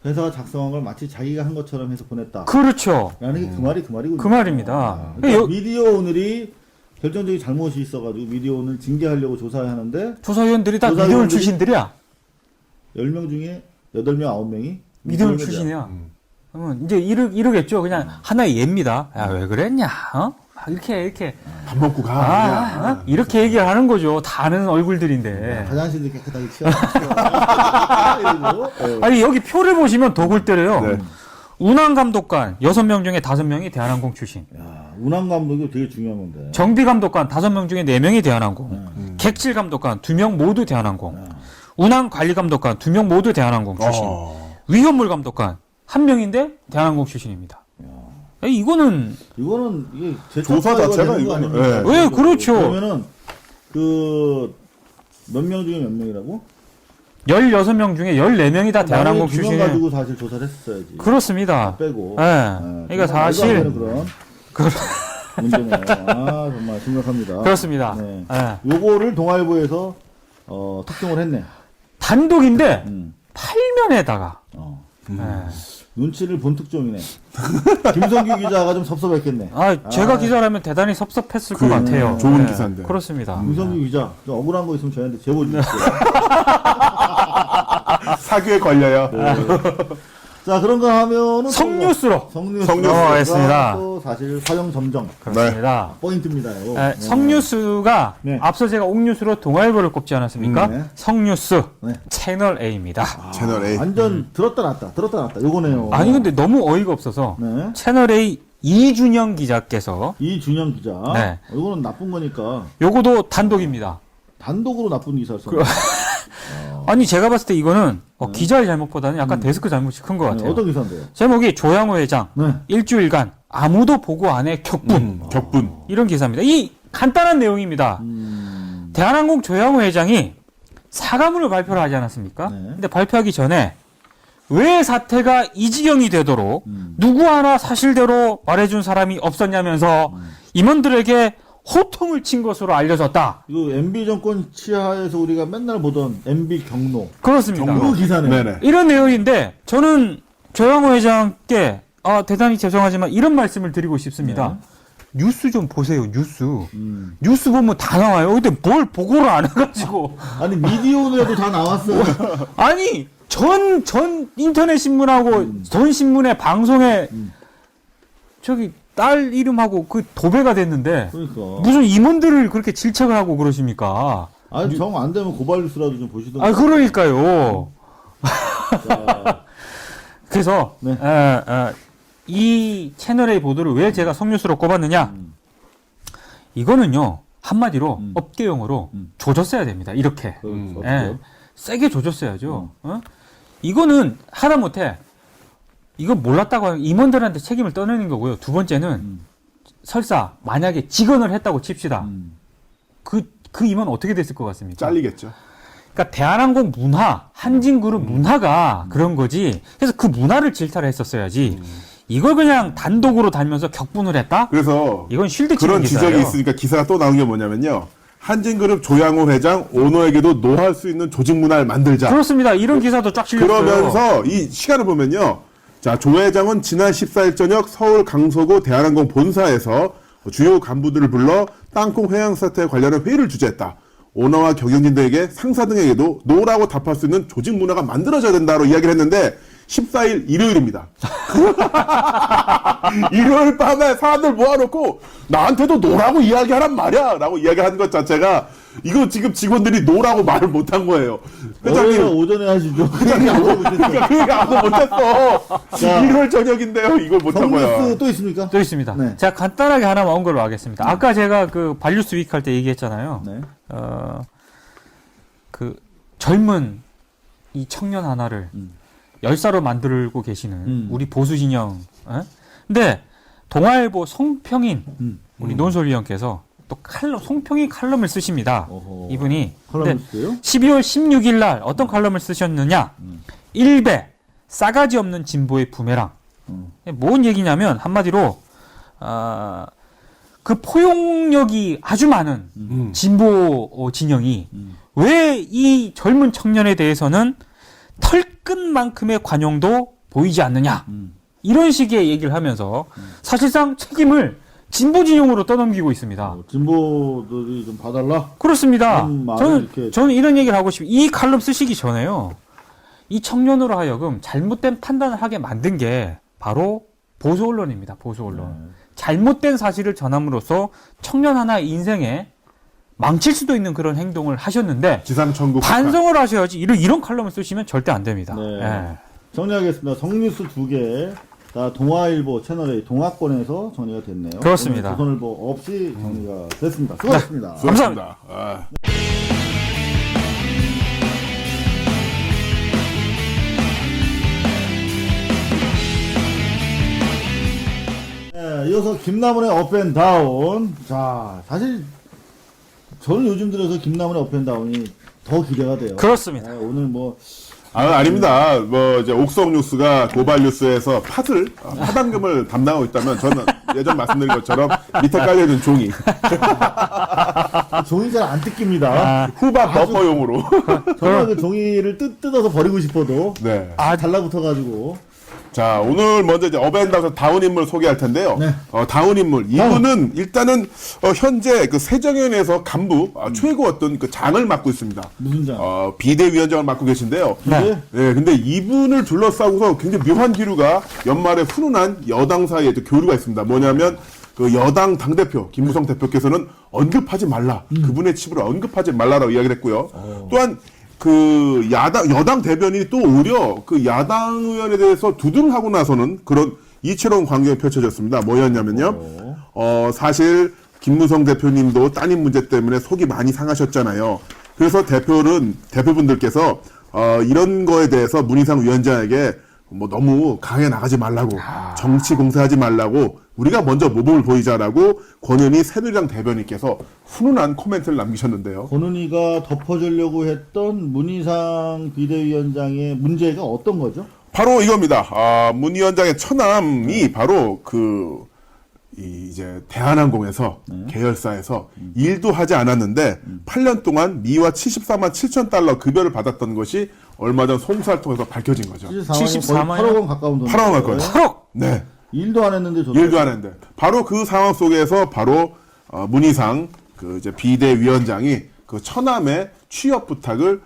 회사가 작성한 걸 마치 자기가 한 것처럼 해서 보냈다. 그렇죠. 라는 게 그 말이 그 말이군요. 그 말입니다. 그러니까 미디어 오늘이 결정적인 잘못이 있어가지고 미디어오늘 징계하려고 조사하는데 조사위원들이 다 조사위원들이- 미디어 출신들이야. 10명 중에 8명, 9명이 미디어 출신이야. 그러면 이제 이러겠죠. 그냥 하나의 예입니다. 야, 왜 그랬냐? 어? 막 이렇게 밥 먹고 가. 어? 이렇게 얘기를 하는 거죠. 다 아는 얼굴들인데. 화장실도 깨끗하게 치워. 아니 여기 표를 보시면 더 골 때려요. 네. 운항 감독관 6명 중에 5명이 대한항공 출신. 야, 운항 감독이 되게 중요한 건데. 정비 감독관 5명 중에 4명이 대한항공. 객실 감독관 2명 모두 대한항공. 운항 관리 감독관 2명 모두 대한항공 출신. 위험물 감독관 1명인데 대한항공 출신입니다. 이거는 이게 조사 자체가 이거는, 예. 왜 그렇죠. 그러면은 몇 명 중에 몇 명이라고? 16명 중에 14명이 다 대한항공 2명 출신. 가지고 사실 조사를 했었어야지. 그렇습니다. 빼고. 예. 그러니까 사실 그런 문제네요. 아, 정말 심각합니다. 그렇습니다. 네. 예. 요거를 동아일보에서 특종을 했네. 단독인데 음. 8면에다가 눈치를 본 특종이네. 김성규 기자가 좀 섭섭했겠네. 제가 기자라면 대단히 섭섭했을 것 같아요. 좋은 예. 기사인데. 그렇습니다. 김성규 기자, 좀 억울한 거 있으면 저희한테 제보 좀 주세요. 사기에 걸려요. 자, 그런 거 하면은 성뉴스로 성뉴스가 했습니다. 또 사실 화영 점정 그렇습니다. 포인트입니다. 성뉴스가 네. 앞서 제가 옥뉴스로 동아일보를 꼽지 않았습니까? 네. 성뉴스 네. 채널 A입니다. 채널 A. 완전 들었다 놨다 요거네요. 아니 근데 너무 어이가 없어서 네. 채널 A 이준영 기자께서 이준영 기자. 네. 이거는 나쁜 거니까 요거도 단독입니다. 단독으로 나쁜 기사를 써. 아니 제가 봤을 때 이거는 기자의 잘못보다는 약간 데스크 잘못이 큰 것 같아요. 어떤 기사인데요? 제목이 조양호 회장 네. 일주일간 아무도 보고 안 해 격분 격분. 이런 기사입니다. 이 간단한 내용입니다. 대한항공 조양호 회장이 사과문을 발표를 하지 않았습니까? 네. 근데 발표하기 전에 왜 사태가 이 지경이 되도록 누구 하나 사실대로 말해준 사람이 없었냐면서 임원들에게 호통을 친 것으로 알려졌다. 이거 MB 정권 치하에서 우리가 맨날 보던 MB 경로. 그렇습니다. 그 기사네. 네네. 이런 내용인데 저는 조양호 회장께 대단히 죄송하지만 이런 말씀을 드리고 싶습니다. 뉴스 좀 보세요. 뉴스 보면 다 나와요. 근데 뭘 보고를 안 해가지고 아니 미디어에도 다 나왔어요. 아니 전 인터넷 신문하고 전 신문의 방송에 저기 딸 이름하고 그 도배가 됐는데 그러니까. 무슨 임원들을 그렇게 질책을 하고 그러십니까? 아니 정 안 되면 고발 뉴스라도 좀 보시던가. 그러니까요. 그래서 네. 이 채널의 보도를 왜 제가 성뉴스로 꼽았느냐? 이거는요 한마디로 업계용어로 조졌어야 됩니다. 이렇게 세게 조졌어야죠. 이거는 하다못해 이거 몰랐다고 하면 임원들한테 책임을 떠내는 거고요. 두 번째는 설사 만약에 직언을 했다고 칩시다. 그 임원 어떻게 됐을 것 같습니까? 잘리겠죠. 그러니까 대한항공 문화, 한진그룹 문화가 그런 거지. 그래서 그 문화를 질타를 했었어야지. 이걸 그냥 단독으로 다니면서 격분을 했다? 그래서 이건 쉴드 치는 그런 기사예요. 지적이 있으니까 기사가 또 나온 게 뭐냐면요. 한진그룹 조양호 회장 오너에게도 노할 수 있는 조직 문화를 만들자. 그렇습니다. 이런 기사도 쫙 실렸어요. 그러면서 이 시간을 보면요. 자, 조 회장은 지난 14일 저녁 서울 강서구 대한항공 본사에서 주요 간부들을 불러 땅콩 회항 사태에 관련한 회의를 주재했다. 오너와 경영진들에게 상사 등에게도 노라고 답할 수 있는 조직 문화가 만들어져야 된다고 이야기를 했는데 14일 일요일입니다. 일요일 밤에 사람들 모아놓고 나한테도 노라고 이야기하란 말이야 라고 이야기하는 것 자체가 이거 지금 직원들이 노라고 말을 못한 거예요. 회장님 오전에 하시죠. 그 얘기 아무도 못했어요. 그러니까 그 얘기 아무도 못했어. 일요일 저녁인데요. 이걸 못한 거야. 성뉴스 또 있습니까? 또 있습니다. 네. 제가 간단하게 하나만 언급을 하겠습니다. 아까 제가 그 발뉴스 위크 할 때 얘기했잖아요. 네. 그 젊은 이 청년 하나를 열사로 만들고 계시는 우리 보수 진영. 근데 동아일보 송평인 우리 논설위원께서 또 송평인 칼럼을 쓰십니다. 어허. 이분이. 칼럼을 근데 쓰세요? 12월 16일 날 어떤 칼럼을 쓰셨느냐? 일배 싸가지 없는 진보의 부메랑. 뭔 얘기냐면 한마디로 그 포용력이 아주 많은 진보 진영이 왜 이 젊은 청년에 대해서는 털끝만큼의 관용도 보이지 않느냐 이런 식의 얘기를 하면서 사실상 책임을 진보 진영으로 떠넘기고 있습니다. 진보들이 좀 봐달라. 그렇습니다. 말을 이렇게- 저는 이런 얘기를 하고 싶어요. 이 칼럼 쓰시기 전에요. 이 청년으로 하여금 잘못된 판단을 하게 만든 게 바로 보수 언론입니다. 보수 언론. 잘못된 사실을 전함으로써 청년 하나의 인생에 망칠 수도 있는 그런 행동을 하셨는데 지상천국 반성을 하셔야지 이런 칼럼을 쓰시면 절대 안 됩니다. 네. 예. 정리하겠습니다. 정뉴스 2개 다 동아일보 채널A 동아권에서 정리가 됐네요. 그렇습니다. 오늘 조선일보 없이 정리가 됐습니다. 수고하셨습니다. 수고하셨습니다. 아. 네, 이어서 김남훈의 업앤다운. 자, 사실 저는 요즘 들어서 김남훈의 업앤다운이 더 기대가 돼요. 그렇습니다. 네, 오늘 뭐 아닙니다. 뭐 이제 옥석 뉴스가 고발 뉴스에서 파단금을 담당하고 있다면 저는 예전 말씀드린 것처럼 밑에 깔려 있는 종이 종이 잘 안 뜯깁니다. 후밥 버퍼용으로. 정말 그 종이를 뜯어서 버리고 싶어도 네. 달라붙어가지고. 자, 오늘 먼저 이제 어벤다운에서 다운 인물 소개할 텐데요. 네. 다운 인물. 이분은 일단은 현재 그 세정연에서 간부 최고 어떤 그 장을 맡고 있습니다. 무슨 장? 비대위원장을 맡고 계신데요. 네. 네, 근데 이분을 둘러싸고서 굉장히 묘한 기류가 연말에 훈훈한 여당 사이에 또 교류가 있습니다. 뭐냐면 그 여당 당대표 김무성 대표께서는 언급하지 말라. 그분의 칩으로 언급하지 말라라고 이야기를 했고요. 또한 그 여당 대변인이 또 오히려 그 야당 의원에 대해서 두둔하고 나서는 그런 이채로운 광경이 펼쳐졌습니다. 뭐였냐면요. 사실 김무성 대표님도 따님 문제 때문에 속이 많이 상하셨잖아요. 그래서 대표분들께서 이런 거에 대해서 문희상 위원장에게 뭐 너무 강해 나가지 말라고 정치 공세하지 말라고 우리가 먼저 모범을 보이자라고 권은희 새누리당 대변인께서 훈훈한 코멘트를 남기셨는데요. 권은희가 덮어주려고 했던 문희상 비대위원장의 문제가 어떤 거죠? 바로 이겁니다. 문 위원장의 처남이 바로 이제 대한항공에서 계열사에서 일도 하지 않았는데 8년 동안 미화 74만 7천 달러 급여를 받았던 것이 얼마 전 송사를 통해서 밝혀진 거죠. 74만 8억 원 가까운 돈. 8억 원 가까워요. 8억! 네. 일도 안 했는데 일도 안 했는데. 바로 그 상황 속에서 바로 문희상 그 이제 비대위원장이 그 처남의 취업 부탁을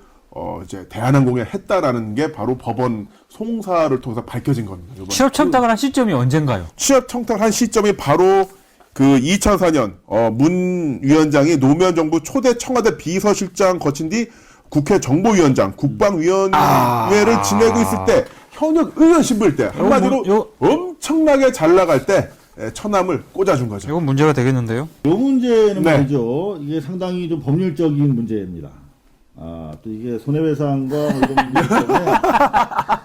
이제 대한항공에 했다라는 게 바로 법원 송사를 통해서 밝혀진 겁니다. 이번에. 취업 청탁을 한 시점이 언젠가요? 취업 청탁한 시점이 바로 그 2004년 문 위원장이 노무현 정부 초대 청와대 비서실장 거친 뒤 국회 정보위원장, 국방위원회를 지내고 있을 때 현역 의원 신부일 때 한마디로 엄청나게 잘 나갈 때 처남을 꽂아준 거죠. 이건 문제가 되겠는데요? 이 문제는 네. 말이죠. 이게 상당히 좀 법률적인 문제입니다. 또 이게 손해배상과 뭐 이런 문제 때문에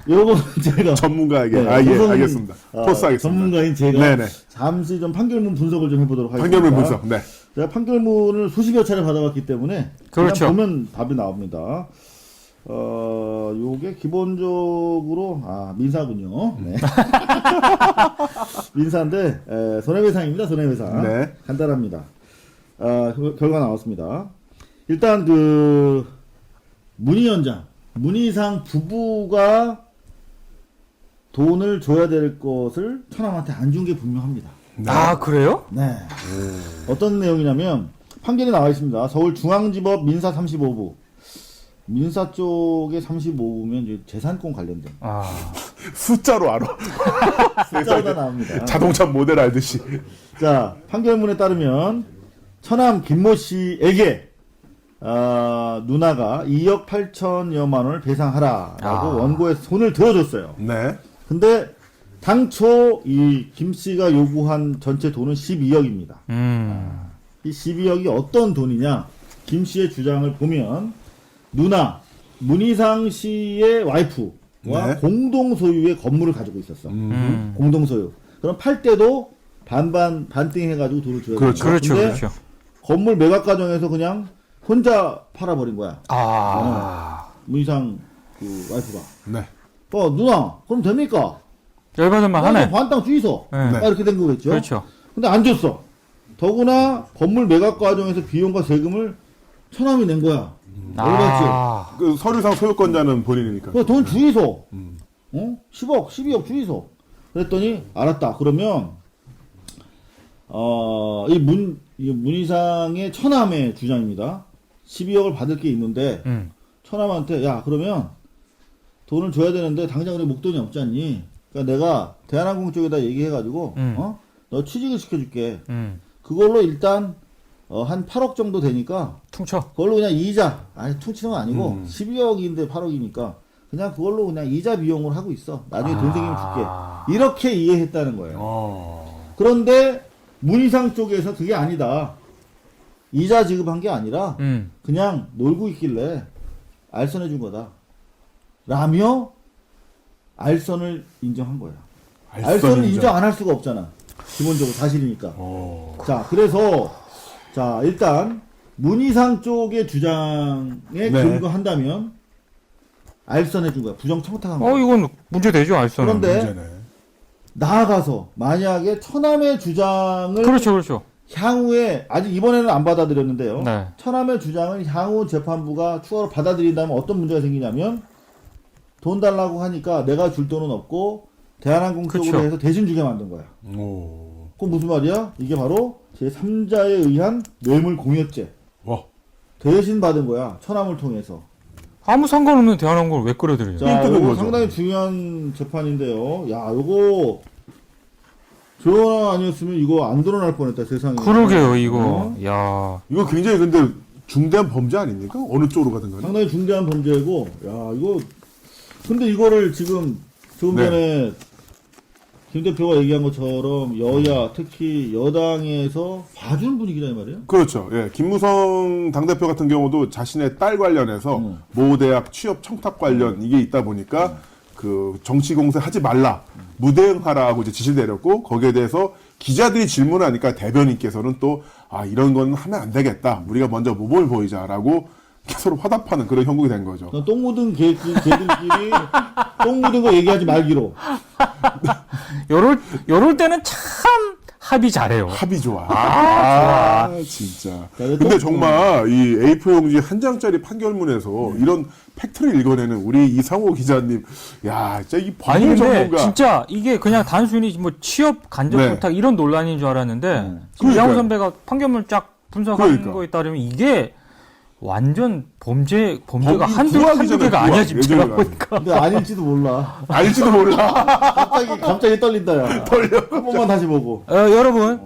요거 제가 전문가에게 네, 알겠습니다. 토스하겠습니다. 전문가인 제가 네네. 잠시 좀 판결문 분석을 좀 해보도록 하겠습니다. 판결문 분석. 네. 제가 판결문을 수십여 차례 받아봤기 때문에 그렇죠. 그냥 보면 답이 나옵니다. 요게 기본적으로 민사군요. 네. 민사인데 손해배상입니다. 손해배상. 네. 간단합니다. 결과 나왔습니다. 일단 그 문희원장, 문희상 부부가 돈을 줘야 될 것을 처남한테 안 준 게 분명합니다. 아, 그래요? 네. 어떤 내용이냐면 판결이 나와 있습니다. 서울중앙지법 민사 35부. 민사 쪽에 35부면 이제 재산권 관련된. 숫자로 알아. 숫자로 다 나옵니다. 자동차 모델 알듯이. 자, 판결문에 따르면 처남 김모 씨에게 누나가 2억 8천여만 원을 배상하라라고 원고에 손을 들어줬어요. 네. 근데 당초 이 김 씨가 요구한 전체 돈은 12억입니다. 이 12억이 어떤 돈이냐? 김 씨의 주장을 보면 누나 문희상 씨의 와이프와 네. 공동 소유의 건물을 가지고 있었어. 공동 소유. 그럼 팔 때도 반띵 해가지고 돈을 줘야 돼. 그렇죠. 그렇죠, 그렇죠. 건물 매각 과정에서 그냥 혼자 팔아버린 거야. 문희상 그 와이프가. 네. 누나, 그럼 됩니까? 열받을만 하네. 반땅 주이소. 네. 이렇게 된 거겠죠. 그렇죠. 근데 안 줬어. 더구나 건물 매각 과정에서 비용과 세금을 처남이 낸 거야. 열받지. 그 서류상 소유권자는 본인이니까. 그래서 돈 주이소. 10억, 12억 주이소. 그랬더니 알았다. 그러면 이 문희상의 처남의 주장입니다. 12억을 받을 게 있는데 처남한테 야 그러면 돈을 줘야 되는데 당장 우리 목돈이 없지 않니? 그러니까 내가 대한항공 쪽에다 얘기해가지고 너 취직을 시켜줄게. 그걸로 일단 한 8억 정도 되니까 퉁쳐. 그걸로 그냥 이자 아니 퉁치는 건 아니고 12억인데 8억이니까 그냥 그걸로 그냥 이자 비용으로 하고 있어. 나중에 돈 생기면 줄게. 이렇게 이해했다는 거예요. 그런데 문희상 쪽에서 그게 아니다. 이자 지급한 게 아니라 그냥 놀고 있길래 알선해 준 거다. 라며 알선을 인정한 거야. 알선을 인정 안 할 수가 없잖아. 기본적으로 사실이니까. 자, 그래서 자, 일단 문희상 쪽의 주장에 근거한다면 알선해 준 거야. 부정 청탁한 거야. 이건 문제 되죠, 알선은. 그런데 문제네. 나아가서 만약에 처남의 주장을 그렇죠. 향후에 아직 이번에는 안 받아들였는데요. 네. 처남의 주장을 향후 재판부가 추가로 받아들인다면 어떤 문제가 생기냐면 돈 달라고 하니까 내가 줄 돈은 없고 대한항공 쪽으로 그쵸. 해서 대신 주게 만든 거야. 그건 무슨 말이야? 이게 바로 제3자에 의한 뇌물 공여죄. 와. 대신 받은 거야. 처남을 통해서. 아무 상관없는 대한항공을 왜 끌어들여요? 자, 뜬 이거 거죠. 상당히 중요한 재판인데요. 야, 요거 조연아 아니었으면 이거 안 드러날 뻔했다, 세상에. 그러게요, 이거. 야. 이거 굉장히 근데 중대한 범죄 아닙니까? 어느 쪽으로 가든 간에. 상당히 중대한 범죄고, 야, 이거, 근데 이거를 지금, 조금 전에, 김 대표가 얘기한 것처럼, 여야, 특히 여당에서 봐주는 분위기다, 이 말이에요? 그렇죠. 예. 김무성 당대표 같은 경우도 자신의 딸 관련해서 모 대학 취업 청탁 관련 이게 있다 보니까 그 정치 공세 하지 말라. 무대응하라고 이제 지시를 내렸고 거기에 대해서 기자들이 질문하니까 대변인께서는 또 이런 건 하면 안 되겠다. 우리가 먼저 모범을 보이자라고 서로 화답하는 그런 형국이 된 거죠. 똥 묻은 개들끼리 똥 묻은 거 얘기하지 말기로. 요럴 때는 참 합의 잘해요. 합의 좋아. 진짜. 근데 정말 이 A4 용지 한 장짜리 판결문에서 이런 팩트를 읽어내는 우리 이상호 기자님, 야, 진짜 이 아니 법률 근데 전문가. 진짜 이게 그냥 단순히 뭐 취업 간접 네. 부탁 이런 논란인 줄 알았는데 지금 그러니까요. 이양호 선배가 판결문 쫙 분석한 그러니까. 거에 따르면 이게 완전 범죄가 한두 구하기 개가 전에 아니야 지금 제가 예전에 보니까. 근데 아닐지도 몰라. 알지도 몰라. 갑자기 떨린다, 야. 떨려. 한 번만 다시 보고. 여러분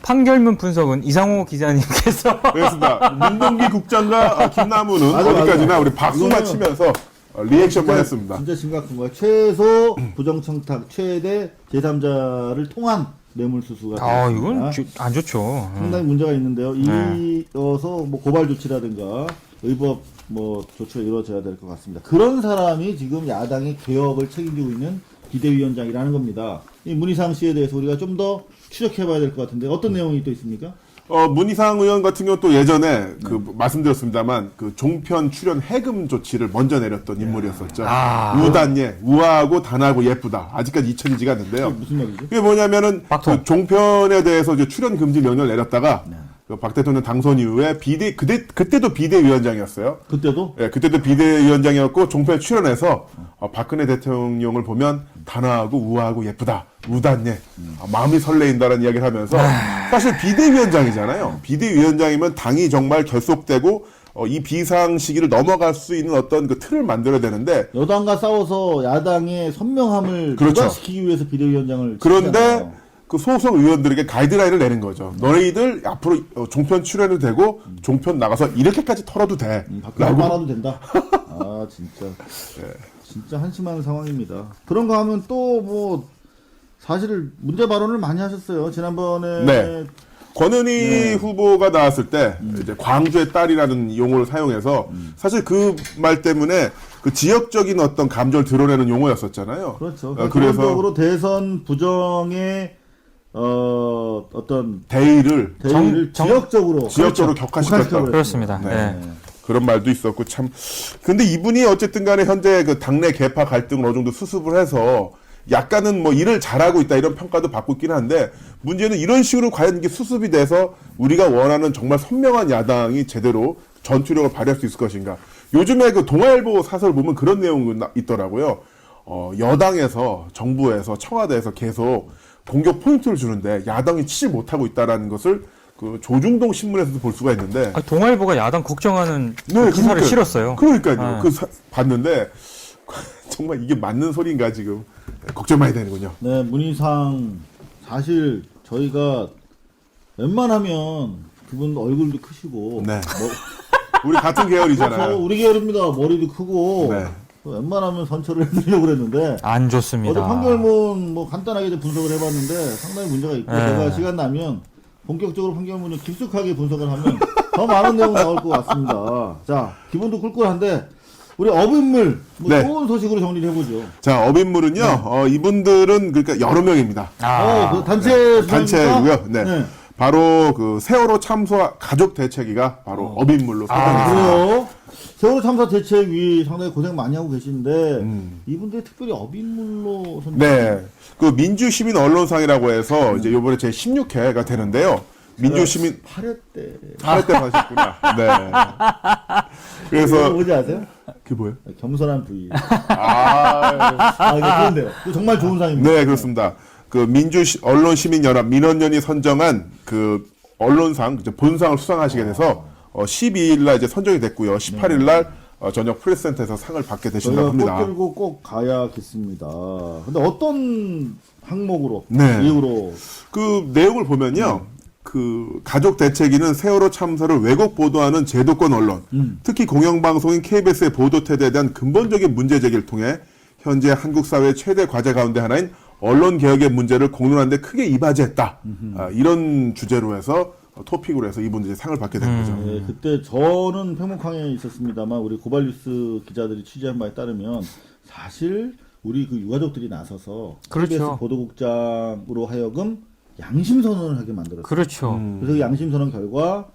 판결문 분석은 이상호 기자님께서 그렇습니다. 문동기 국장과 김남우는 맞아, 어디까지나 맞아. 우리 박수만 이거는 치면서 리액션만 했습니다. 진짜 심각한 거야. 최소 부정청탁, 최대 제3자를 통한 뇌물수수가. 이건 안 좋죠. 상당히 문제가 있는데요. 네. 이어서 뭐 고발 조치라든가 의법 뭐 조치가 이루어져야 될 것 같습니다. 그런 사람이 지금 야당의 개혁을 책임지고 있는 비대위원장이라는 겁니다. 이 문희상 씨에 대해서 우리가 좀 더 추적해봐야 될 것 같은데 어떤 내용이 또 있습니까? 문희상 의원 같은 경우 또 예전에 말씀드렸습니다만 그 종편 출연 해금 조치를 먼저 내렸던 인물이었었죠. 우단예, 우아하고 단하고 예쁘다. 아직까지 잊혀지지가 않는데요. 무슨 말이죠? 그게 뭐냐면은 박통. 그 종편에 대해서 이제 출연 금지 명령을 내렸다가 그 박 대통령 당선 이후에 그때도 비대위원장이었어요. 그때도? 예, 그때도 비대위원장이었고 종편에 출연해서 박근혜 대통령을 보면 단아하고 우아하고 예쁘다. 우단예. 마음이 설레인다라는 이야기를 하면서 사실 비대위원장이잖아요. 비대위원장이면 당이 정말 결속되고 이 비상 시기를 넘어갈 수 있는 어떤 그 틀을 만들어야 되는데 여당과 싸워서 야당의 선명함을 그렇죠. 부각시키기 위해서 비대위원장을 그런데 시키잖아요. 그 소속 의원들에게 가이드라인을 내는 거죠. 너희들 앞으로 종편 출연도 되고 종편 나가서 이렇게까지 털어도 돼. 밖으로 빨아도 된다. 진짜. 진짜 한심한 상황입니다. 그런 거 하면 또 뭐 사실 문제 발언을 많이 하셨어요. 지난번에 네. 권은희 후보가 나왔을 때 이제 광주의 딸이라는 용어를 사용해서 사실 그 말 때문에 그 지역적인 어떤 감정을 드러내는 용어였었잖아요. 그렇죠. 그래서 기본적으로 대선 부정의 어떤 대의를 지역적으로 격화시켰다. 그렇습니다. 네. 그런 말도 있었고 참. 근데 이분이 어쨌든 간에 현재 그 당내 계파 갈등을 어느 정도 수습을 해서 약간은 뭐 일을 잘하고 있다 이런 평가도 받고 있긴 한데 문제는 이런 식으로 과연 이게 수습이 돼서 우리가 원하는 정말 선명한 야당이 제대로 전투력을 발휘할 수 있을 것인가. 요즘에 그 동아일보 사설 보면 그런 내용이 있더라고요. 여당에서 정부에서 청와대에서 계속 공격 포인트를 주는데 야당이 치지 못하고 있다라는 것을 그 조중동 신문에서도 볼 수가 있는데 동아일보가 야당 걱정하는 네, 기사를 실었어요. 그러니까요. 네. 봤는데 정말 이게 맞는 소리인가 지금 걱정 많이 되는군요. 네, 문희상 사실 저희가 웬만하면 그분 얼굴도 크시고 네. 우리 같은 계열이잖아요. 그래서 우리 계열입니다. 머리도 크고 네. 웬만하면 선처를 해드리려고 그랬는데 안 좋습니다. 어제 판결문 뭐 간단하게 분석을 해봤는데 상당히 문제가 있고 네. 제가 시간 나면 본격적으로 판결문을 깊숙하게 분석을 하면 더 많은 내용 나올 것 같습니다. 자, 기분도 꿀꿀한데 우리 업인물 뭐 네. 좋은 소식으로 정리를 해보죠. 자, 업인물은요. 이분들은 그러니까 여러 명입니다. 그 단체 단체고요. 네. 네. 바로 그 세월호 참사 가족 대책위가 바로 업인물로 선정됐습니다. 그래요. 세월호 참사 대책위 상당히 고생 많이 하고 계신데 이분들이 특별히 업인물로 선정. 네. 그 민주시민 언론상이라고 해서 이제 요번에 제 16회가 되는데요. 민주시민 8회 때. 8회 때 하셨구나. 네. 그래서 뭔지 아세요? 그게 뭐예요? 겸손한 부위. 아, 그런데요. 정말 좋은 상입니다. 네, 그렇습니다. 그 언론시민연합 민원연이 선정한 그 언론상 이제 본상을 수상하시게 돼서 12일 날 이제 선정이 됐고요. 18일 날 저녁 프레스센터에서 상을 받게 되신다고 저희가 합니다. 꽃 들고 꼭 가야겠습니다. 근데 어떤 항목으로 네. 이유로 그 내용을 보면요. 그 가족 대책위는 세월호 참사를 왜곡 보도하는 제도권 언론, 특히 공영방송인 KBS의 보도 태도에 대한 근본적인 문제 제기를 통해 현재 한국 사회의 최대 과제 가운데 하나인 언론 개혁의 문제를 공론하는 데 크게 이바지했다. 이런 주제로 해서 토픽으로 해서 이분들이 상을 받게 된 거죠. 네, 그때 저는 팽목항에 있었습니다만 우리 고발뉴스 기자들이 취재한 바에 따르면 사실 우리 그 유가족들이 나서서 그렇죠. KBS 보도국장으로 하여금 양심 선언을 하게 만들었어요. 그렇죠. 그래서 그 양심 선언 결과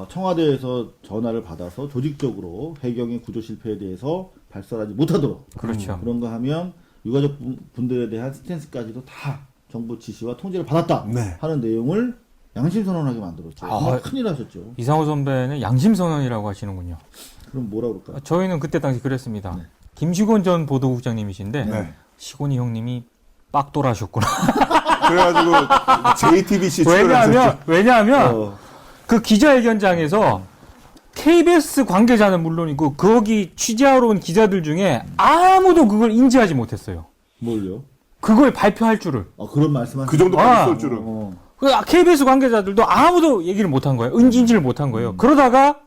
청와대에서 전화를 받아서 조직적으로 해경의 구조 실패에 대해서 발설하지 못하도록 그렇죠. 그런 거 하면 유가족 분들에 대한 스탠스까지도 다 정부 지시와 통제를 받았다 네. 하는 내용을 양심 선언하게 만들었죠. 정말 큰일 하셨죠. 이상호 선배는 양심선언이라고 하시는군요. 그럼 뭐라 그럴까요? 저희는 그때 당시 그랬습니다. 김시곤 전 보도국장님이신데 네. 시곤이 형님이 빡돌하셨구나. 그래가지고 JTBC 출연하셨죠. 왜냐하면 그 기자회견장에서 KBS 관계자는 물론이고 거기 취재하러 온 기자들 중에 아무도 그걸 인지하지 못했어요. 뭘요? 그걸 발표할 줄을. 그런 말씀하시는 그 정도까지 쏠 줄은. 그 KBS 관계자들도 아무도 얘기를 못한 거예요. 인지를 못한 거예요. 그러다가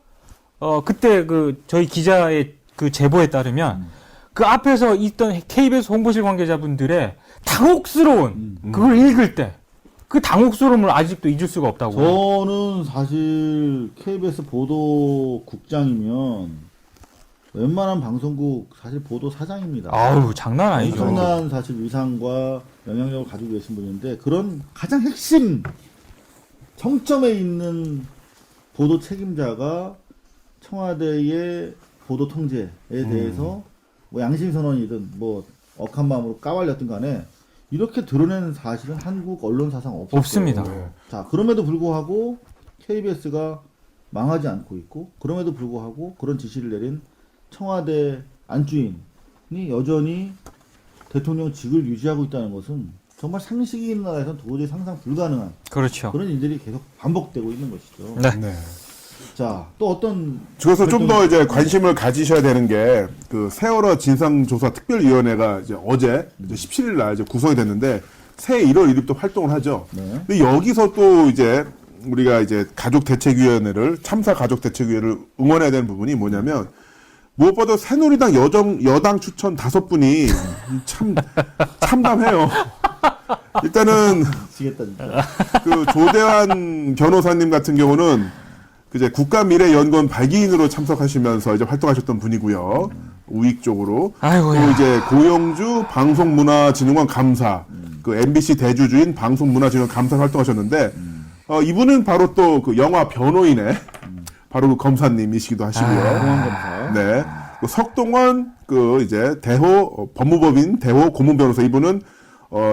그때 그 저희 기자의 그 제보에 따르면 그 앞에서 있던 KBS 홍보실 관계자분들의 당혹스러운 그걸 읽을 때 그 당혹스러움을 아직도 잊을 수가 없다고. 저는 사실 KBS 보도국장이면 웬만한 방송국 사실 보도 사장입니다. 아우 장난 아니죠. 엄청난 사실 위상과 영향력을 가지고 계신 분인데 그런 가장 핵심 정점에 있는 보도 책임자가 청와대의 보도 통제에 대해서 뭐 양심 선언이든 뭐 억한 마음으로 까발렸든 간에 이렇게 드러낸 사실은 한국 언론사상 없었어요. 없습니다. 자, 그럼에도 불구하고 KBS가 망하지 않고 있고 그럼에도 불구하고 그런 지시를 내린 청와대 안주인이 여전히 대통령직을 유지하고 있다는 것은 정말 상식이 있는 나라에서는 도저히 상상 불가능한 그렇죠. 그런 일들이 계속 반복되고 있는 것이죠. 네. 네. 자, 또 어떤 그래서 좀 더 이제 관심을 가지셔야 되는 게 그 세월호 진상조사 특별위원회가 이제 어제 이제 17일 날 이제 구성이 됐는데 새해 1월 1일부터 활동을 하죠. 네. 근데 여기서 또 이제 우리가 이제 가족대책위원회를 참사 가족대책위원회를 응원해야 되는 부분이 뭐냐면 무엇보다 새누리당 여당 추천 5분이 참 참담해요. 일단은 미치겠다 진짜. 그 조대환 변호사님 같은 경우는 이제 국가미래연구원 발기인으로 참석하시면서 이제 활동하셨던 분이고요. 우익 쪽으로. 아이고야. 또 이제 고영주 방송문화진흥원 감사, 그 MBC 대주주인 방송문화진흥원 감사 활동하셨는데, 이분은 바로 또 그 영화 변호인의 바로 그 검사님이시기도 하시고요. 공안검사. 네. 그 석동원 그 이제 대호 법무법인 대호 고문 변호사 이분은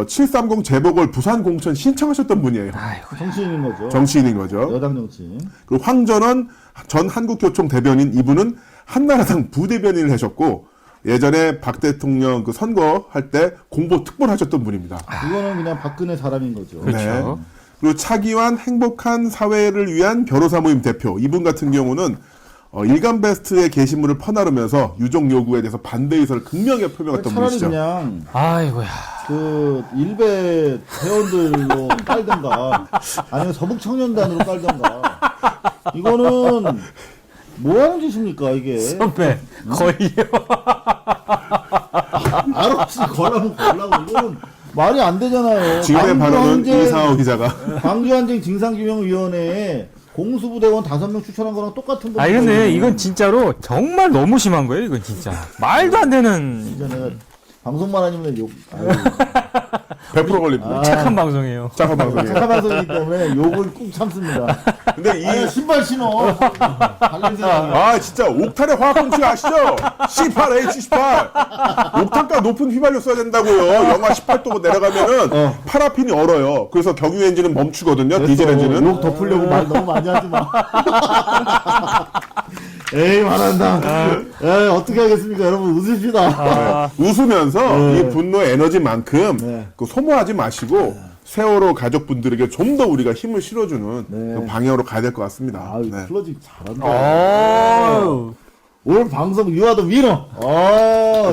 730 재보궐 부산 공천 신청하셨던 분이에요. 정치인인 거죠. 정치인인 거죠. 여당 정치인. 그리고 황전원 전 한국교총 대변인 이분은 한나라당 부대변인을 하셨고 예전에 박 대통령 그 선거할 때 공보 특보하셨던 분입니다. 이거는 그냥 박근혜 사람인 거죠. 그렇죠. 그리고 차기환 행복한 사회를 위한 변호사 모임 대표 이분 같은 경우는 일간 베스트의 게시물을 퍼나르면서 유족 요구에 대해서 반대 의사를 극명하게 표명했던 차라리 분이시죠. 그냥 아이고야. 그 일베 회원들로 깔든가 아니면 서북청년단으로 깔든가 이거는 뭐 하는 짓입니까 이게? 선배 거의요. 알없이 걸라면 걸라고 이거는 말이 안 되잖아요. 지금의 발언은 이상호 기자가 광주항쟁 진상규명위원회에 공수부대원 5명 추천한 거랑 똑같은 거. 아니 근데 이건 진짜로 정말 너무 심한 거예요. 이건 진짜 말도 안 되는 진짜 내가 방송만 아니면 욕. 100% 걸립니다. 착한 방송이에요. 착한 방송이에요. 착한 방송이기 때문에 욕을 꼭 참습니다. 근데 이 아니, 신발 신어. 발냄새나. 진짜 옥탄의 화학공식 아시죠? C8, H18. 옥탄가 높은 휘발유 써야 된다고요. 영하 18도 내려가면은 파라핀이 얼어요. 그래서 경유 엔진은 멈추거든요. 디젤 엔진은. 욕 덮으려고 말 너무 많이 하지 마. 에이 말한다. 에이 어떻게 하겠습니까, 여러분 웃읍시다. 웃으면서 이 분노의 에너지만큼 네. 그 소모하지 마시고 세월호 가족분들에게 좀 더 우리가 힘을 실어주는 네. 그 방향으로 가야 될 것 같습니다. 아유 네. 클로징 잘한다. 오늘 방송 유아도 위너.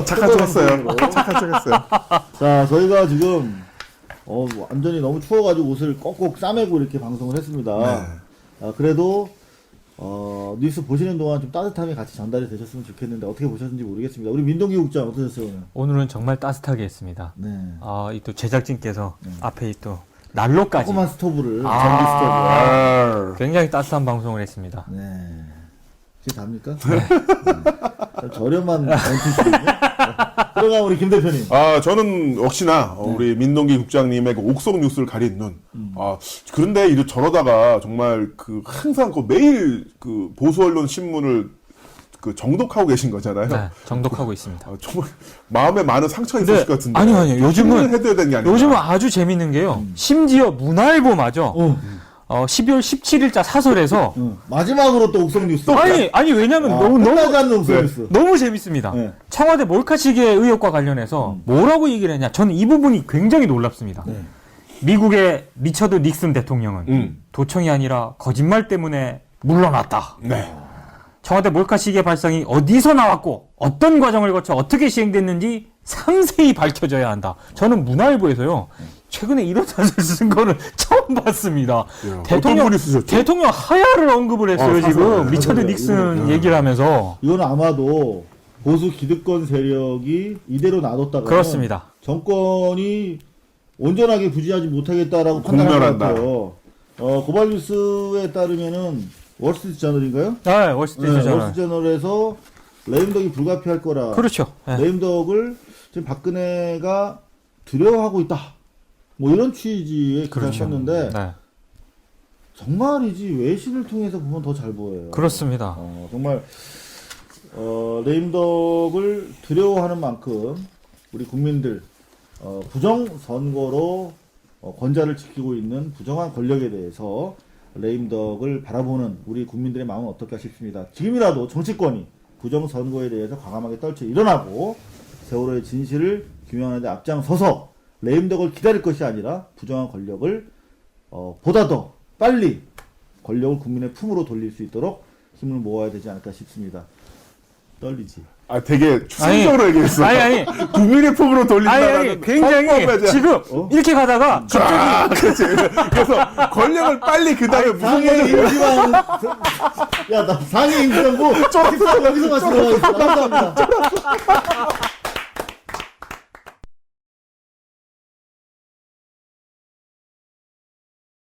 착한 척 했어요. 착한 척 했어요. 자, 저희가 지금 완전히 너무 추워가지고 옷을 꼭꼭 싸매고 이렇게 방송을 했습니다. 네. 그래도 뉴스 보시는 동안 좀 따뜻함이 같이 전달이 되셨으면 좋겠는데 어떻게 보셨는지 모르겠습니다. 우리 민동기 국장 어떠셨어요 오늘? 오늘은 정말 따뜻하게 했습니다. 네. 이 또 제작진께서 앞에 또 난로까지 조그만 스토브를 아. 전기 스토브. 굉장히 따뜻한 방송을 했습니다. 네. 이게 답니까? 네. 저렴한 멘트시군요. 들어가 우리 김 대표님. 저는 역시나 우리 민동기 국장님의 그 옥석 뉴스를 가린 눈. 그런데 저러다가 정말 그 항상 그 매일 그 보수 언론 신문을 그 정독하고 계신 거잖아요. 네, 정독하고 있습니다. 정말 마음에 많은 상처가 있으실 것 같은데. 아니요. 요즘은 해줘야 되는 게 아니라. 요즘은 아주 재밌는 게요. 심지어 문화일보마저 12월 17일자 사설에서 마지막으로 또 옥석 뉴스. 아니 왜냐면 끝나지 않는 옥석 뉴스. 너무 재밌습니다. 네. 청와대 몰카시계 의혹과 관련해서 뭐라고 얘기를 했냐. 저는 이 부분이 굉장히 놀랍습니다. 네. 미국의 리처드 닉슨 대통령은 도청이 아니라 거짓말 때문에 물러났다. 네. 청와대 몰카시계 발상이 어디서 나왔고 어떤 과정을 거쳐 어떻게 시행됐는지 상세히 밝혀져야 한다. 저는 문화일보에서요. 최근에 이런 사실 쓴 거는 처음 봤습니다. 어떤 분이 쓰셨죠? 대통령 하야를 언급을 했어요. 지금 사설이에요. 리처드 닉슨 얘기를 하면서. 이건 아마도 보수 기득권 세력이 이대로 놔뒀다가 그렇습니다. 정권이 온전하게 부지하지 못하겠다라고 판단한 것 공멸한다. 같아요. 고발뉴스에 따르면은 월스트리트저널인가요? 네, 월스트리트저널. 월스트리트저널에서 레임덕이 불가피할 거라. 그렇죠. 네. 레임덕을 지금 박근혜가 두려워하고 있다. 뭐 이런 취지의 기사를 썼는데 네. 정말이지 외신을 통해서 보면 더 잘 보여요. 그렇습니다. 정말 레임덕을 두려워하는 만큼 우리 국민들 부정 선거로 권좌를 지키고 있는 부정한 권력에 대해서 레임덕을 바라보는 우리 국민들의 마음은 어떨까 싶습니다. 지금이라도 정치권이 부정 선거에 대해서 과감하게 떨쳐 일어나고 세월호의 진실을 규명하는 데 앞장서서 레임덕을 기다릴 것이 아니라 부정한 권력을 보다 더 빨리 권력을 국민의 품으로 돌릴 수 있도록 힘을 모아야 되지 않을까 싶습니다. 떨리지? 되게 추상적으로 얘기했어. 아니. 국민의 품으로 돌린다라는 굉장히 헌법에 대한- 지금 이렇게 가다가 그렇지. 그래서 권력을 빨리 그 다음에 무슨 상해 거죠? 임시방 야 나 상해 임시방부 여기서 마치도록 하겠습니다. 감사합니다.